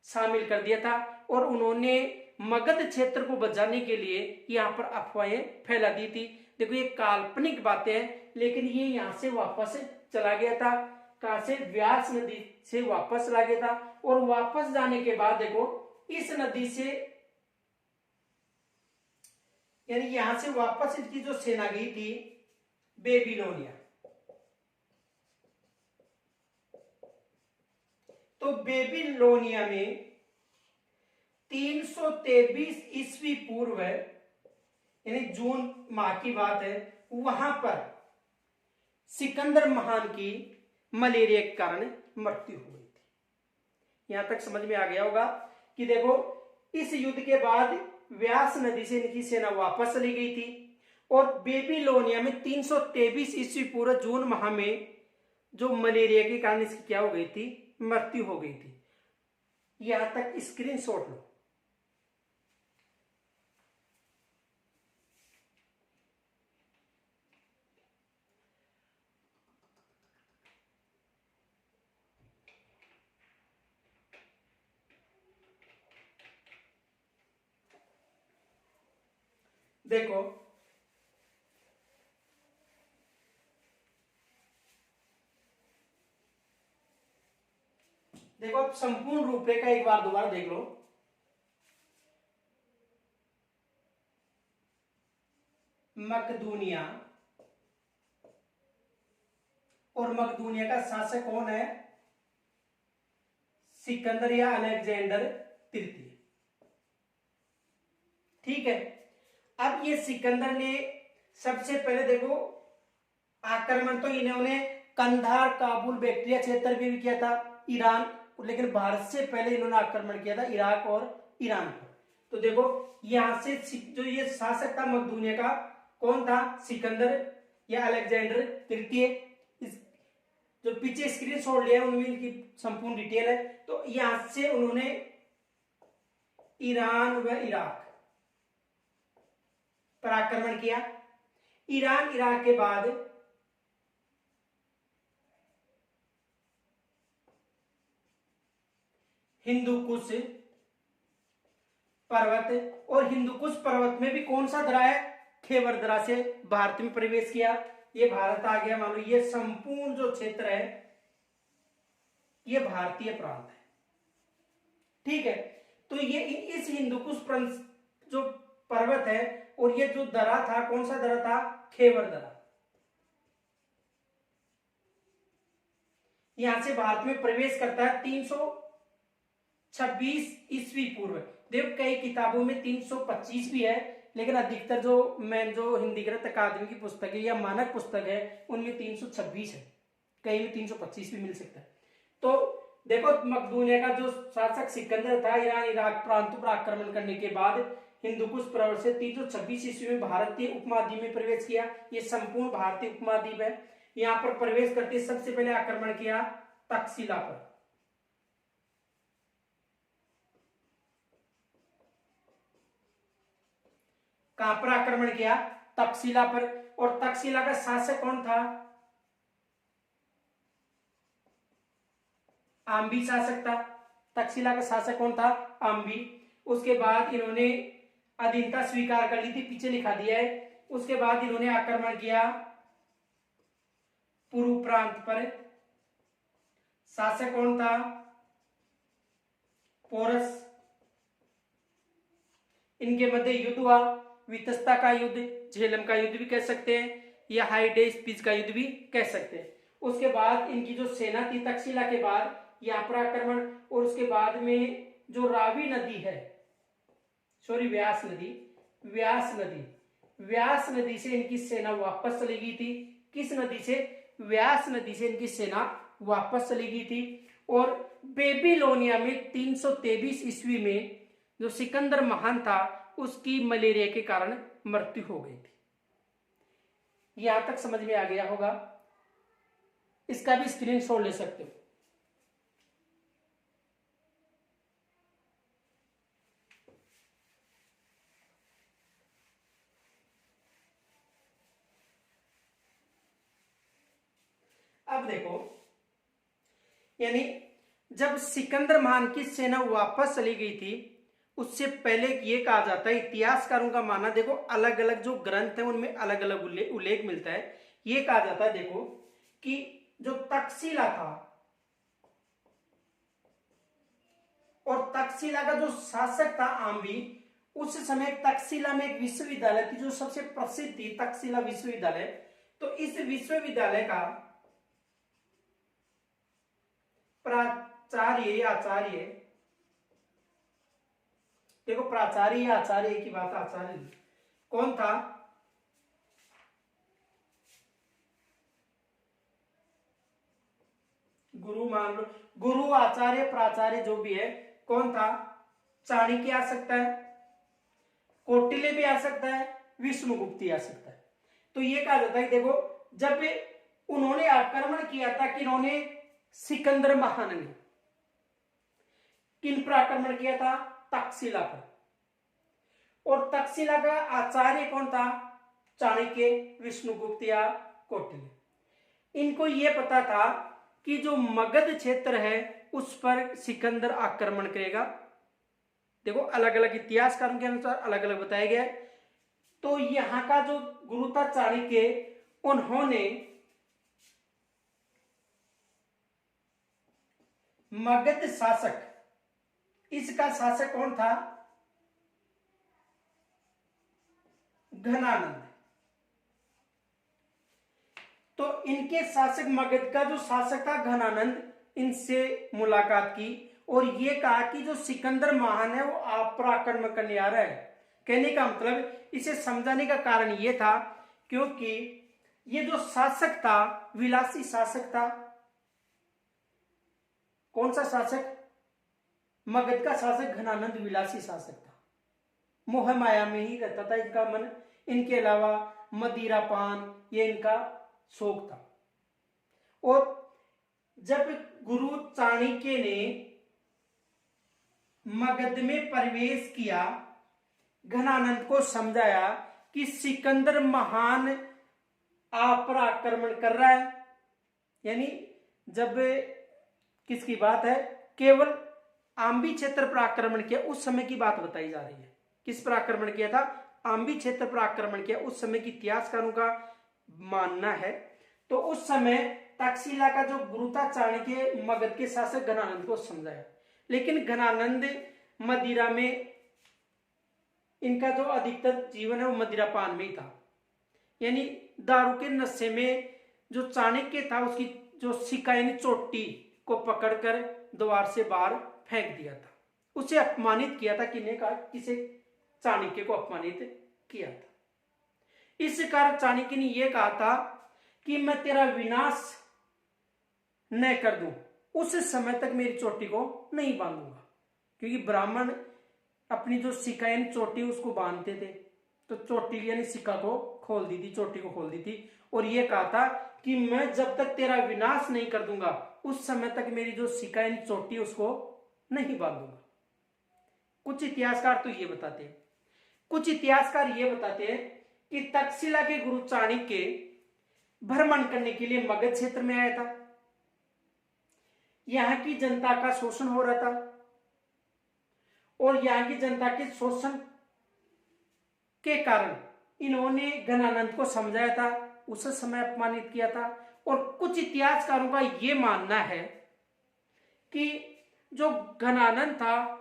A: शामिल कर दिया था और उन्होंने मगध क्षेत्र को बचाने के लिए यहां पर अफवाहें फैला दी थी। देखो ये काल्पनिक बातें हैं, लेकिन ये यहां से वापस चला गया था। कहां से? व्यास नदी से वापस चला गया था। और वापस जाने के बाद देखो इस नदी से, यानी यहां से वापस इनकी जो सेना गई थी बेबीलोनिया, तो बेबीलोनिया में 323 ईस्वी पूर्व, यानी जून माह की बात है, वहां पर सिकंदर महान की मलेरिया के कारण मृत्यु हो गई थी। यहां तक समझ में आ गया होगा कि देखो इस युद्ध के बाद व्यास नदी से इनकी सेना वापस चली गई थी और बेबीलोनिया में 323 ईस्वी पूर्व जून माह में जो मलेरिया के कारण इसकी क्या हो गई थी? मृत्यु हो गई थी। यहां तक स्क्रीनशॉट लो। देखो देखो अब संपूर्ण रूपरेखा एक बार दोबारा देख लो। मकदूनिया, और मकदूनिया का शासक कौन है? सिकंदर या अलेक्जेंडर तृतीय। ठीक है। अब ये सिकंदर ने सबसे पहले देखो आक्रमण तो इन्होंने कंधार, काबुल, बैक्ट्रिया क्षेत्र भी किया था, ईरान, लेकिन भारत से पहले इन्होंने आक्रमण किया था इराक और ईरान पर। तो देखो यहां से जो ये शासक था मकदूनिया का, कौन था? सिकंदर या अलेक्जेंडर तृतीय। जो पीछे स्क्रीनशॉट लिया उनमें इनकी संपूर्ण डिटेल है। तो यहां से उन्होंने ईरान व इराक पर आक्रमण किया। ईरान इराक के बाद हिंदू कुश पर्वत, और हिंदू कुश पर्वत में भी कौन सा दरा है, खेवर दरा से भारत में प्रवेश किया। ये भारत आ गया, मान लो ये संपूर्ण जो क्षेत्र है ये भारतीय प्रांत है, ठीक है। तो ये इस हिंदू कुश जो पर्वत है, और ये जो दरा था, कौन सा दरा था, खेवर दरा, यहां से भारत में प्रवेश करता है 326 ईस्वी पूर्व। देखो कई किताबों में 325 भी है, लेकिन अधिकतर जो हिंदी गणित अकादमी की पुस्तक है या मानक पुस्तक है उनमें 326 है, कहीं में 325 भी मिल सकता है। तो देखो मकदूनिया का जो शासक सिकंदर था, ईरान इराक प्रांतों पर आक्रमण करने के बाद हिंदू कुश पर्वत से 326 ईस्वी में भारतीय उपमहाद्वीप में प्रवेश किया। ये संपूर्ण भारतीय उपमहाद्वीप है। यहां पर प्रवेश करते सबसे पहले आक्रमण किया तक्षशिला पर। कहां पर आक्रमण किया, तक्षशिला पर। और तक्षशिला का शासक कौन था, आम्बी शासक था। तक्षशिला का शासक कौन था, आम्बी। उसके बाद इन्होंने अधीनता स्वीकार कर ली थी, पीछे लिखा दिया है। उसके बाद इन्होंने आक्रमण किया पूर्व प्रांत पर। शासक कौन था, पोरस। इनके मध्य युद्ध हुआ, वितस्ता का युद्ध, झेलम का युद्ध भी कह सकते हैं, या हाइडेस्पिस का युद्ध भी कह सकते हैं। उसके बाद इनकी जो सेना थी तक्षशिला के बाद यहाँ पर आक्रमण, और उसके बाद में जो रावी नदी है, सॉरी व्यास नदी से इनकी सेना वापस चली गई थी। किस नदी से, व्यास नदी से इनकी सेना वापस चली गई थी। और बेबीलोनिया में 323 ईस्वी में जो सिकंदर महान था उसकी मलेरिया के कारण मृत्यु हो गई थी। यहां तक समझ में आ गया होगा, इसका भी स्क्रीनशॉट ले सकते हो। अब देखो, यानी जब सिकंदर महान की सेना वापस चली गई थी, उससे पहले ये कहा जाता है, इतिहासकारों का मानना, देखो अलग अलग जो ग्रंथ है उनमें अलग अलग उल्लेख मिलता है। ये कहा जाता है देखो कि जो तक्षशिला था और तक्षशिला का जो शासक था आम्बी, उस समय तक्षशिला में एक विश्वविद्यालय थी जो सबसे प्रसिद्ध थी, तक्षशिला विश्वविद्यालय। तो इस विश्वविद्यालय का आचार्य, देखो प्राचार्य आचार्य की बात, आचार्य कौन था, गुरु मान लो, गुरु आचार्य प्राचार्य जो भी है, कौन था, चाणक्य आ सकता है, कौटिल्य भी आ सकता है, विष्णुगुप्त आ सकता है। तो ये कहा जाता है, देखो जब उन्होंने आक्रमण किया था, किन्होंने, सिकंदर महान ने किन पर आक्रमण किया था, तक्षशिला पर। और तक्षशिला का आचार्य कौन था, चाणक्य, विष्णुगुप्त या कौटिल्य। इनको यह पता था कि जो मगध क्षेत्र है उस पर सिकंदर आक्रमण करेगा। देखो अलग अलग इतिहासकारों के अनुसार अलग अलग बताया गया है। तो यहां का जो गुरु था चाणक्य, उन्होंने मगध शासक, इसका शासक कौन था, घनानंद। तो इनके शासक, मगध का जो शासक था घनानंद, इनसे मुलाकात की और ये कहा कि जो सिकंदर महान है वो आप पर आक्रमण करने आ रहा है। कहने का मतलब, इसे समझाने का कारण ये था क्योंकि ये जो शासक था विलासी शासक था। कौन सा शासक, मगध का शासक घनानंद विलासी शासक था, मोह माया में ही रहता था इनका मन। इनके अलावा मदिरा पान ये इनका शौक था। और जब गुरु चाणक्य ने मगध में प्रवेश किया, घनानंद को समझाया कि सिकंदर महान आप पर आक्रमण कर रहा है। यानी जब किसकी बात है, केवल आम्बी क्षेत्र पर आक्रमण किया उस समय की बात बताई जा रही है। किस पर आक्रमण किया था? आम्बी क्षेत्र पर आक्रमण किया उस समय की इतिहासकारों का मानना है। तो उस समय तक्षशिला का जो गुरु था चाणक्य मगध के शासक घनानंद को समझाया, लेकिन घनानंद मदिरा में, इनका जो अधिकतर जीवन है वो मदिरापान में ही था, यानी दारू के नशे में जो चाणक्य था उसकी जो सिक्का यानी चोटी को पकड़कर द्वार से बाहर फेंक दिया था, उसे अपमानित किया था। किन्हें कहा? किसे? चाणक्य को अपमानित किया था। इस कारण चाणक्य ने यह कहा था कि मैं तेरा विनाश न कर दूं, उस समय तक मेरी चोटी को नहीं बांधूंगा, क्योंकि ब्राह्मण अपनी जो सिक्का यानी चोटी उसको बांधते थे, तो चोटी यानी सिक्का को खोल दी थी, चोटी को खोल दी थी, और ये कहा था कि मैं जब तक तेरा विनाश नहीं कर दूंगा उस समय तक मेरी जो सिक्का यानी चोटी उसको नहीं बांधूंगा। कुछ इतिहासकार तो ये बताते हैं, कुछ इतिहासकार ये बताते हैं कि तक्षशिला के गुरु चाणक्य भ्रमण करने के लिए मगध क्षेत्र में आया था। यहां की जनता का शोषण हो रहा था और यहां की जनता के शोषण के कारण इन्होंने घनानंद को समझाया था, उस समय अपमानित किया था। और कुछ इतिहासकारों का यह मानना है कि जो घनानंद था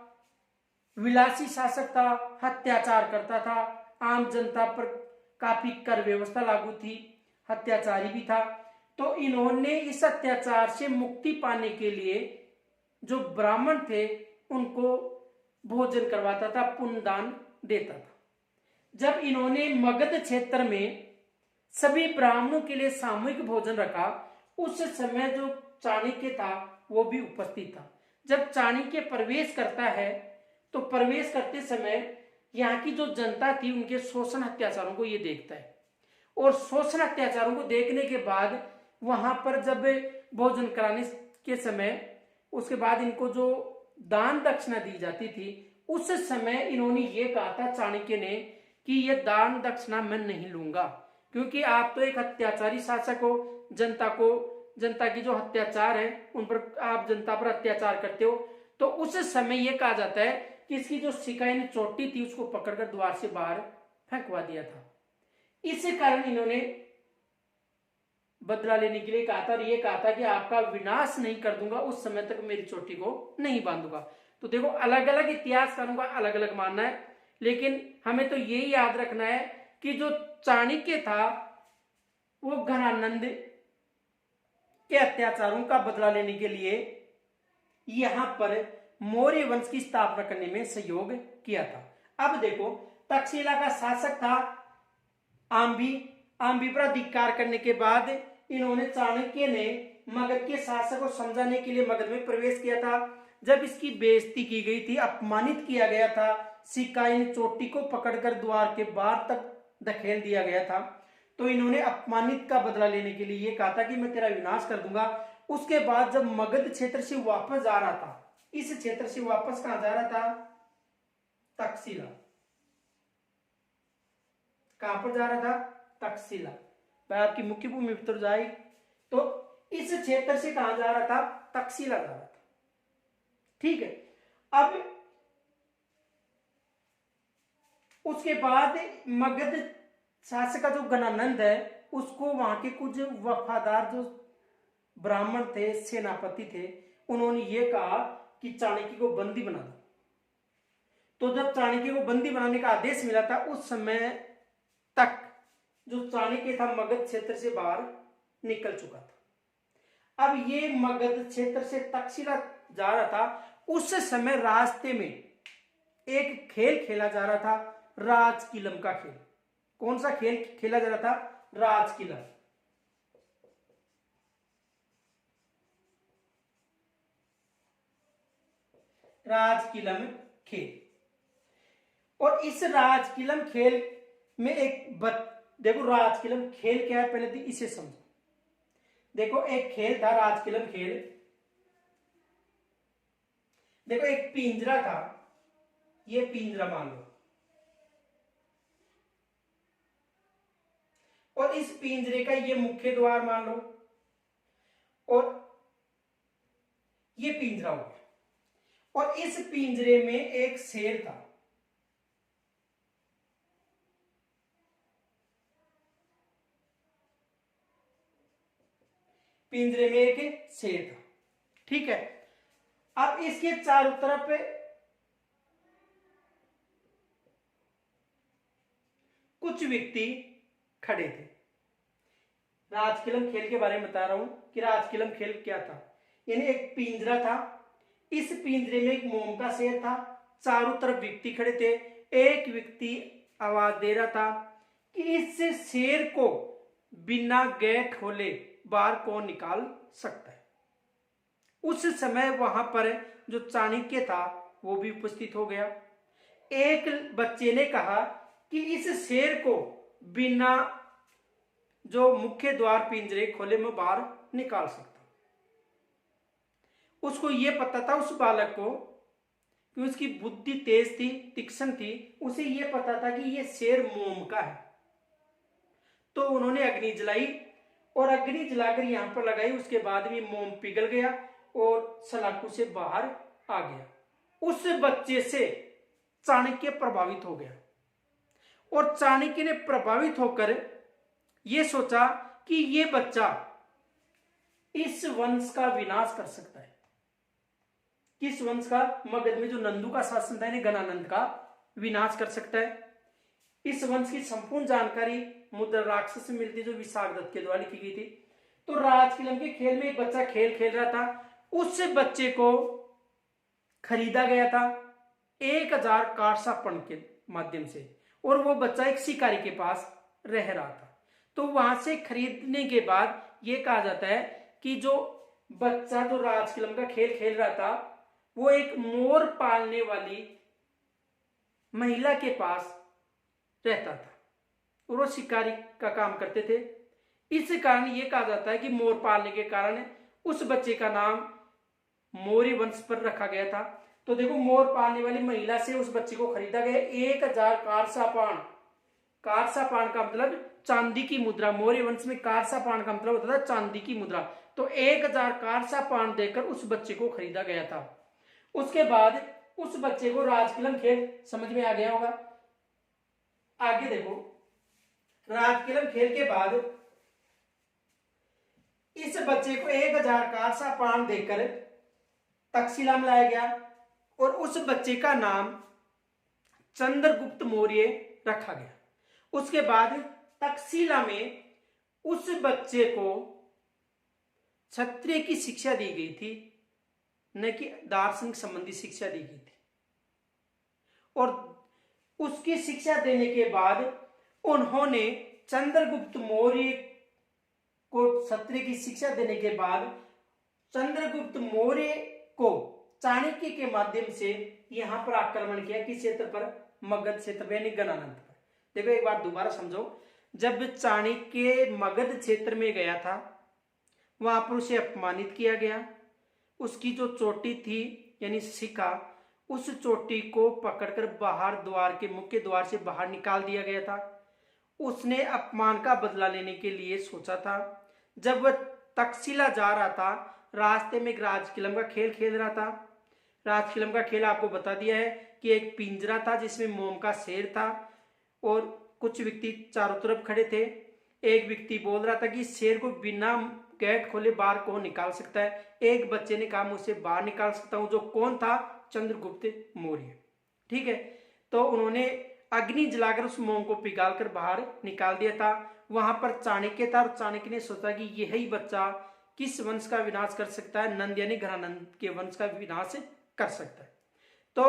A: विलासी शासक था, अत्याचार करता था, आम जनता पर काफी कर व्यवस्था लागू थी, अत्याचारी भी था। तो इन्होंने इस अत्याचार से मुक्ति पाने के लिए जो ब्राह्मण थे उनको भोजन करवाता था, पुण्यदान देता था। जब इन्होंने मगध क्षेत्र में सभी ब्राह्मणों के लिए सामूहिक भोजन रखा, उस समय जो चाणक्य था वो भी उपस्थित था। जब चाणक्य प्रवेश करता है तो प्रवेश करते समय यहाँ की जो जनता थी उनके शोषण अत्याचारों को ये देखता है, और शोषण अत्याचारों को देखने के बाद वहां पर जब भोजन कराने के समय उसके बाद इनको जो दान दक्षिणा दी जाती थी, उस समय इन्होंने ये कहा था चाणक्य ने कि ये दान दक्षिणा मैं नहीं लूंगा, क्योंकि आप तो एक अत्याचारी शासक हो, जनता की जो अत्याचार है उन पर आप जनता पर अत्याचार करते हो। तो उस समय यह कहा जाता है कि इसकी जो सिक्का यानी चोटी थी उसको पकड़कर द्वार से बाहर फेंकवा दिया था। इसी कारण इन्होंने बदला लेने के लिए कहा था और ये कहा था कि आपका विनाश नहीं कर दूंगा उस समय तक मेरी चोटी को नहीं बांधूंगा। तो देखो अलग अलग इतिहासकारों का अलग अलग मानना है, लेकिन हमें तो यही याद रखना है कि जो चाणक्य था वो घनानंद के अत्याचारों का बदला लेने के लिए यहां पर मौर्य वंश की स्थापना करने में सहयोग किया था। अब देखो तक्षशिला का शासक था आम्बी पर अधिकार करने के बाद इन्होंने चाणक्य ने मगध के शासक को समझाने के लिए मगध में प्रवेश किया था। जब इसकी बेइज्जती की गई थी, अपमानित किया गया था, सिक्का यानी चोटी को पकड़कर द्वार के बाहर तक धकेल दिया गया था, तो इन्होंने अपमानित का बदला लेने के लिए ये कहा था कि मैं तेरा विनाश कर दूंगा। उसके बाद जब मगध क्षेत्र से वापस जा रहा था, इस क्षेत्र से वापस कहां जा रहा था? तक्षशिला। कहां पर जा रहा था? तक्षशिला। भाई आपकी मुख्य भूमि पर जाए तो इस क्षेत्र से कहां जा रहा था? तक्षशिला जा रहा था। ठीक है। अब उसके बाद मगध शासक का जो घनानंद है उसको वहां के कुछ वफादार जो ब्राह्मण थे, सेनापति थे, उन्होंने ये कहा कि चाणक्य को बंदी बना दो। तो जब चाणक्य को बंदी बनाने का आदेश मिला था उस समय तक जो चाणक्य था मगध क्षेत्र से बाहर निकल चुका था। अब ये मगध क्षेत्र से तक्षशिला जा रहा था, उस समय रास्ते में एक खेल खेला जा रहा था, राजकिलम का खेल। कौन सा खेल खेला जा रहा था? राजकिलम। राजकिलम खेल। और इस राजकिलम खेल में देखो राजकिलम खेल क्या है पहले तो इसे समझो। देखो एक खेल था राजकिलम खेल। देखो एक पिंजरा था, ये पिंजरा मान लो, और इस पिंजरे का ये मुख्य द्वार मान लो, और ये पिंजरा हो गया। और इस पिंजरे में एक शेर था। पिंजरे में एक शेर था, ठीक है। अब इसके चारों तरफ कुछ व्यक्ति खड़े थे। राजकिलम खेल के बारे में बता रहा हूं कि राजकिलम खेल क्या था। यानी एक पिंजरा था, इस पिंजरे में एक मोम का शेर था, चारों तरफ व्यक्ति खड़े थे। एक व्यक्ति आवाज दे रहा था कि इस शेर को बिना गेट खोले बाहर कौन निकाल सकता है। उस समय वहां पर जो चाणक्य था वो भी उपस्थित हो गया। एक बच्चे ने कहा कि इस शेर को बिना जो मुख्य द्वार पिंजरे खोले में बाहर निकाल सकता। उसको यह पता था, उस बालक को, कि उसकी बुद्धि तेज थी, तीक्ष्ण थी, उसे यह पता था कि यह शेर मोम का है। तो उन्होंने अग्नि जलाई और अग्नि जलाकर यहां पर लगाई। उसके बाद भी मोम पिघल गया और सलाखू से बाहर आ गया। उस बच्चे से चाणक्य प्रभावित हो गया और चाणक्य ने प्रभावित होकर यह सोचा कि यह बच्चा इस वंश का विनाश कर सकता है। किस वंश का? मगध में जो नंदू का शासन था, गणानंद का विनाश कर सकता है। इस वंश की संपूर्ण जानकारी मुद्रा राक्षस से मिलती, जो विशाखदत्त के द्वारा लिखी गई थी। तो राजकिलम के खेल में एक बच्चा खेल खेल रहा था, उस बच्चे को खरीदा गया था 1000 कारसापण के माध्यम से, और वो बच्चा एक शिकारी के पास रह रहा था। तो वहां से खरीदने के बाद यह कहा जाता है कि जो बच्चा जो राजकिलम का खेल खेल रहा था वो एक मोर पालने वाली महिला के पास रहता था और वो शिकारी का काम करते थे। इस कारण यह कहा जाता है कि मोर पालने के कारण उस बच्चे का नाम मौर्य वंश पर रखा गया था। तो देखो, मोर पालने वाली महिला से उस बच्चे को खरीदा गया 1000 कारसापाण। कारसापाण का मतलब चांदी की मुद्रा। मौर्य वंश में कारसापाण का मतलब होता था चांदी की मुद्रा। तो 1000 कारसापाण देकर उस बच्चे को खरीदा गया था। उसके बाद उस बच्चे को राजकिलम खेल समझ में आ गया होगा। आगे देखो, राजकिलम खेल के बाद इस बच्चे को 1000 कारसापाण देकर तक्षशिला में लाया गया और उस बच्चे का नाम चंद्रगुप्त मौर्य रखा गया। उसके बाद तक्षशिला में उस बच्चे को क्षत्रिय की शिक्षा दी गई थी, न कि दार्शनिक संबंधी शिक्षा दी गई थी। और उसकी शिक्षा देने के बाद उन्होंने चंद्रगुप्त मौर्य को क्षत्रिय की शिक्षा देने के बाद चंद्रगुप्त मौर्य को चाणक्य के माध्यम से यहां पर आक्रमण किया। किस क्षेत्र पर? मगध क्षेत्र पर, यानी गणानंद पर। देखो, एक बार दोबारा समझो। जब चाणक्य मगध क्षेत्र में गया था वहां पर उसे अपमानित किया गया। उसकी जो चोटी थी यानी शिखा, उस चोटी को पकड़कर बाहर द्वार के मुख्य द्वार से बाहर निकाल दिया गया था। उसने अपमान का बदला लेने के लिए सोचा था। जब वह तक्षशिला जा रहा था, रास्ते में एक राजकिलम का खेल खेल रहा था। राजकिलम का खेल आपको बता दिया है कि एक पिंजरा था जिसमें मोम का शेर था और कुछ व्यक्ति चारों तरफ खड़े थे। एक व्यक्ति बोल रहा था कि शेर को बिना गेट खोले बाहर कौन निकाल सकता है। एक बच्चे ने कहा, मुझसे बाहर निकाल सकता हूं। जो कौन था? चंद्रगुप्त मौर्य। ठीक है। तो उन्होंने अग्नि जलाकर उस मोम को पिघालकर बाहर निकाल दिया था। वहां पर चाणक्य था और चाणक्य ने सोचा कि यही बच्चा किस वंश का विनाश कर सकता है? नंद यानी घरानंद के वंश का विनाश कर सकता है। तो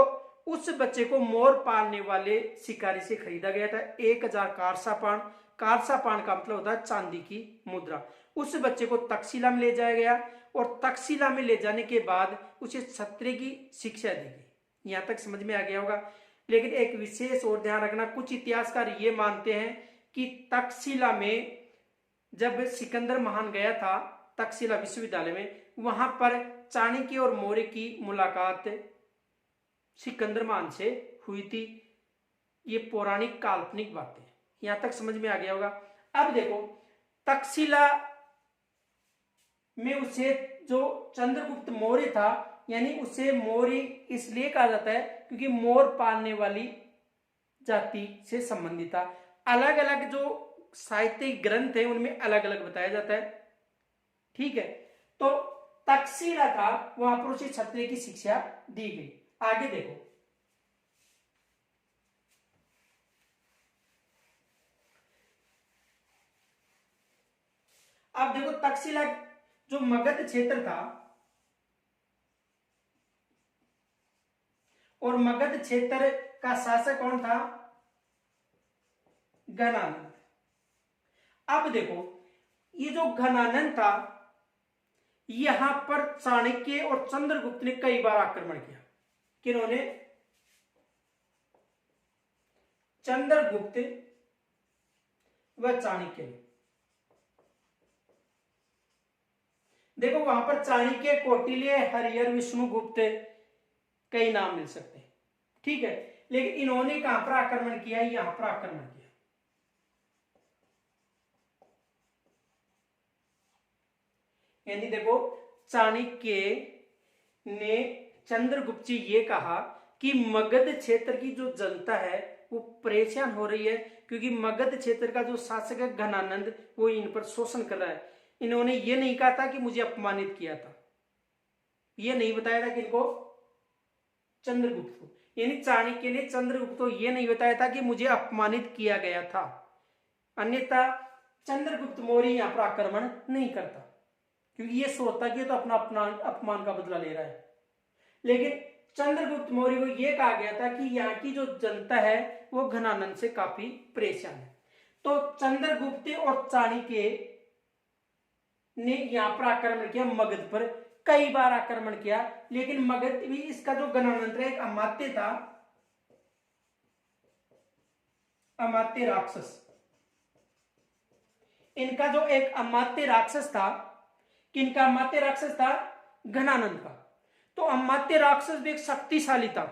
A: उस बच्चे को मोर पालने वाले शिकारी से खरीदा गया था 1000 कारसापाण। कारसापाण का मतलब होता है चांदी की मुद्रा। उस बच्चे को तक्षशिला में ले जाया गया और तक्षशिला में ले जाने के बाद उसे क्षत्रिय की शिक्षा दी गई। यहां तक समझ में आ गया होगा। लेकिन एक विशेष और ध्यान रखना, कुछ इतिहासकार ये मानते हैं कि तक्षशिला में जब सिकंदर महान गया था तक्षशिला विश्वविद्यालय में, वहां पर चाणक्य और मौर्य की मुलाकात सिकंदर महान से हुई थी। ये पौराणिक काल्पनिक बातें। यहां तक समझ में आ गया होगा। अब देखो, तक्षशिला में उसे जो चंद्रगुप्त मौर्य था यानी उसे मोरी इसलिए कहा जाता है क्योंकि मोर पालने वाली जाति से संबंधित था। अलग अलग जो साहित्यिक ग्रंथ है उनमें अलग अलग बताया जाता है। ठीक है, तो तक्षशिला था, वहां पर उसे क्षत्रिय की शिक्षा दी गई। आगे देखो, अब देखो तक्षशिला जो मगध क्षेत्र था, और मगध क्षेत्र का शासक कौन था? घनानंद। अब देखो ये जो घनानंद था, यहां पर चाणक्य और चंद्रगुप्त ने कई बार आक्रमण किया। किन्होंने? चंद्रगुप्त व चाणक्य ने। देखो वहां पर चाणक्य, कौटिल्य, हरिहर, विष्णुगुप्त, कई नाम मिल सकते हैं। ठीक है, लेकिन इन्होंने कहां पर आक्रमण किया? यहां पर आक्रमण किया। यानी देखो चाणक्य ने चंद्रगुप्त जी ये कहा कि मगध क्षेत्र की जो जनता है वो परेशान हो रही है, क्योंकि मगध क्षेत्र का जो शासक है घनानंद, वो इन पर शोषण कर रहा है। इन्होंने ये नहीं कहा था कि मुझे अपमानित किया था, ये नहीं बताया था कि इनको, चंद्रगुप्त को, यानी चाणक्य ने चंद्रगुप्त को ये नहीं बताया था कि मुझे अपमानित किया गया था। अन्यथा चंद्रगुप्त मौर्य यहां पर आक्रमण नहीं करता, क्योंकि ये सोचता कि तो अपना अपमान का बदला ले रहा है। लेकिन चंद्रगुप्त मौर्य को यह कहा गया था कि यहाँ की जो जनता है वो घनानंद से काफी परेशान है। तो चंद्रगुप्त और चाणक्य ने यहां पर आक्रमण किया, मगध पर कई बार आक्रमण किया। लेकिन मगध भी, इसका जो घनानंद एक अमात्य था, अमात्य राक्षस, इनका जो एक अमात्य राक्षस था, किनका अमात्य राक्षस था? घनानंद का। तो अमात्य राक्षस भी एक शक्तिशाली था,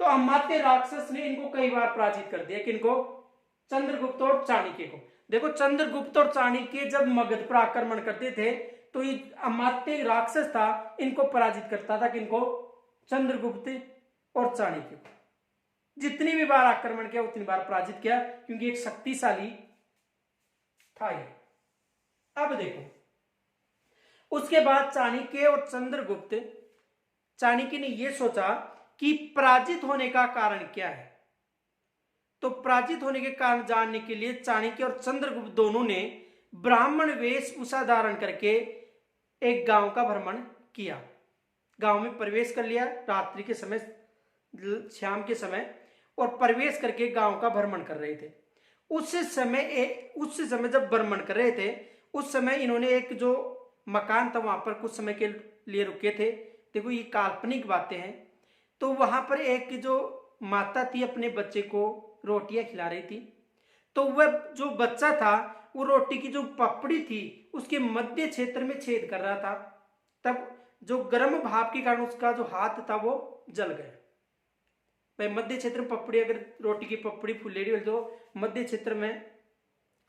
A: तो अमात्य राक्षस ने इनको कई बार पराजित कर दिया। किनको? चंद्रगुप्त और चाणक्य को। देखो चंद्रगुप्त और चाणक्य जब मगध पर आक्रमण करते थे तो ये अमात्य राक्षस था, इनको पराजित करता था। किनको? चंद्रगुप्त और चाणक्य को। जितनी भी बार आक्रमण किया उतनी बार पराजित किया, क्योंकि एक शक्तिशाली था ये। अब देखो उसके बाद चाणक्य और चंद्रगुप्त, चाणक्य ने यह सोचा कि पराजित होने का कारण क्या है। तो पराजित होने के कारण जानने के लिए चाणक्य और चंद्रगुप्त दोनों ने ब्राह्मण वेशभूषा धारण करके एक गांव का भ्रमण किया। गांव में प्रवेश कर लिया रात्रि के समय, शाम के समय, और प्रवेश करके गांव का भ्रमण कर रहे थे। उस समय जब भ्रमण कर रहे थे, उस समय इन्होंने एक जो मकान था वहां पर कुछ समय के लिए रुके थे। देखो ये काल्पनिक बातें हैं। तो वहां पर एक जो माता थी अपने बच्चे को रोटियां खिला रही थी। तो वह जो बच्चा था वो रोटी की जो पपड़ी थी उसके मध्य क्षेत्र में छेद कर रहा था। तब जो गर्म भाप के कारण उसका जो हाथ था वो जल गया। भाई मध्य क्षेत्र में पपड़ी, अगर रोटी की पपड़ी फुलेरी हो तो मध्य क्षेत्र में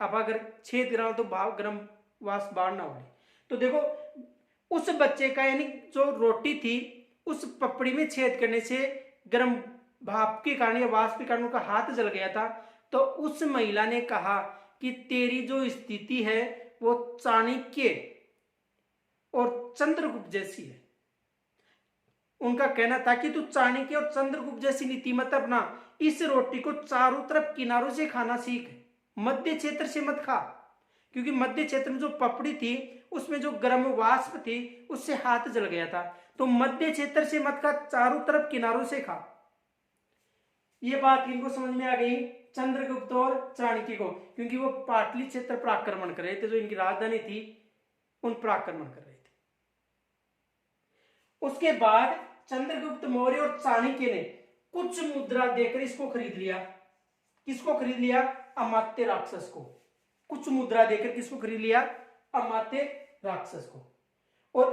A: अब अगर छेद गिरा तो भाप गर्म वास बाहर ना हो। तो देखो उस बच्चे का, यानी जो रोटी थी उस पपड़ी में छेद करने से गर्म भाप के कारण या वाष्प के कारण उनका हाथ जल गया था। तो उस महिला ने कहा कि तेरी जो स्थिति है वो चाणक्य और चंद्रगुप्त जैसी है। उनका कहना था कि तू चाणक्य और चंद्रगुप्त जैसी नीति मत अपना, इस रोटी को चारों तरफ किनारों से खाना सीख, मध्य क्षेत्र से मत खा, क्योंकि मध्य क्षेत्र में जो पपड़ी थी उसमें जो गर्म वाष्प थी उससे हाथ जल गया था। तो मध्य क्षेत्र से मत खा, चारों तरफ किनारों से खा। ये बात इनको समझ में आ गई, चंद्रगुप्त और चाणक्य को, क्योंकि वो पाटली क्षेत्र पर आक्रमण कर रहे थे, जो इनकी राजधानी थी उन पर आक्रमण कर रहे थे। उसके बाद चंद्रगुप्त मौर्य और चाणक्य ने कुछ मुद्रा देकर इसको खरीद लिया। किसको खरीद लिया? अमात्य राक्षस को। कुछ मुद्रा देकर किसको खरीद लिया? अमात्य राक्षस को। और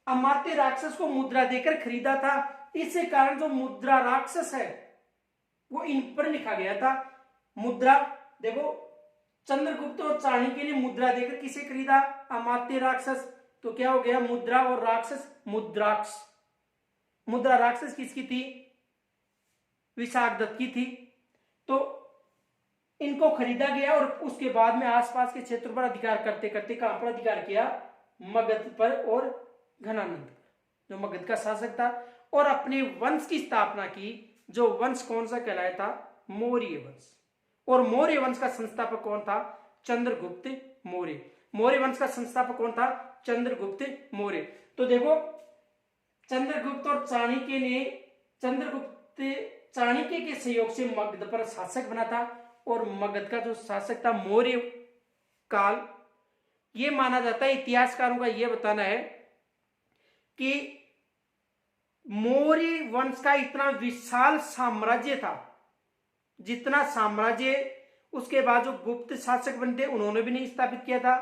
A: अमात्य राक्षस को मुद्रा देकर खरीदा था, इससे कारण जो मुद्रा राक्षस है वो इन पर लिखा गया था। मुद्रा, देखो चंद्रगुप्त और चाणक्य ने मुद्रा देकर किसे खरीदा? अमात्य राक्षस। तो क्या हो गया? मुद्रा और राक्षस, मुद्राक्ष। मुद्रा राक्षस किसकी थी? विशाखदत्त की थी। तो इनको खरीदा गया और उसके बाद में आसपास के क्षेत्रों पर अधिकार करते करते कहां पर अधिकार किया? मगध पर और घनानंद पर, जो मगध का शासक था, और अपने वंश की स्थापना की। जो वंश कौन सा कहलाया था? मौर्य वंश। और मौर्य वंश का संस्थापक कौन था? चंद्रगुप्त मौर्य। मौर्य वंश का संस्थापक कौन था? चंद्रगुप्त मौर्य। तो देखो, चंद्रगुप्त और चाणक्य के सहयोग से मगध पर शासक बना था। और मगध का जो शासक था मौर्य काल, ये माना जाता है, इतिहासकारों का यह बताना है कि मौर्य वंश का इतना विशाल साम्राज्य था, जितना साम्राज्य उसके बाद जो गुप्त शासक बनते उन्होंने भी नहीं स्थापित किया था,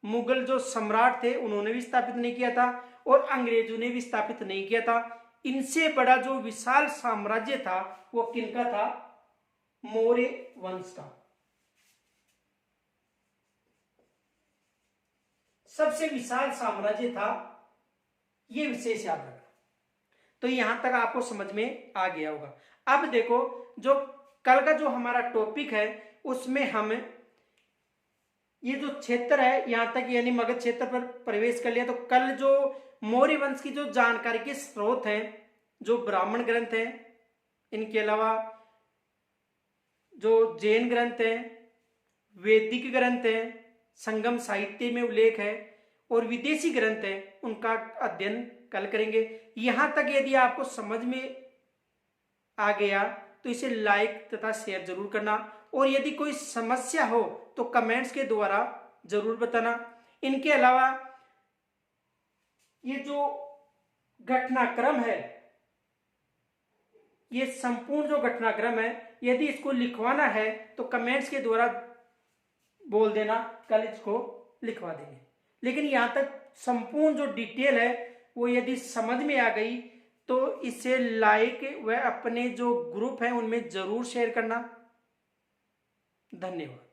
A: मुगल जो सम्राट थे उन्होंने भी स्थापित नहीं किया था, और अंग्रेजों ने भी स्थापित नहीं किया था। इनसे बड़ा जो विशाल साम्राज्य था वो किनका था? मौर्य वंश का। सबसे विशाल साम्राज्य था, ये विशेष याद रखना। तो यहां तक आपको समझ में आ गया होगा। अब देखो, जो कल का जो हमारा टॉपिक है उसमें हम ये जो क्षेत्र है यहां तक, यानी मगध क्षेत्र पर प्रवेश कर लिया। तो कल जो मौर्य वंश की जो जानकारी के स्रोत हैं, जो ब्राह्मण ग्रंथ हैं, इनके अलावा जो जैन ग्रंथ हैं, वैदिक ग्रंथ हैं, संगम साहित्य में उल्लेख है, और विदेशी ग्रंथ हैं, उनका अध्ययन कल करेंगे। यहां तक यदि आपको समझ में आ गया तो इसे लाइक तथा शेयर जरूर करना, और यदि कोई समस्या हो तो कमेंट्स के द्वारा जरूर बताना। इनके अलावा ये जो घटनाक्रम है, ये संपूर्ण जो घटनाक्रम है, यदि इसको लिखवाना है तो कमेंट्स के द्वारा बोल देना, कल इसको लिखवा देंगे। लेकिन यहां तक संपूर्ण जो डिटेल है वो यदि समझ में आ गई तो इसे लाइक व अपने जो ग्रुप है उनमें जरूर शेयर करना। धन्यवाद।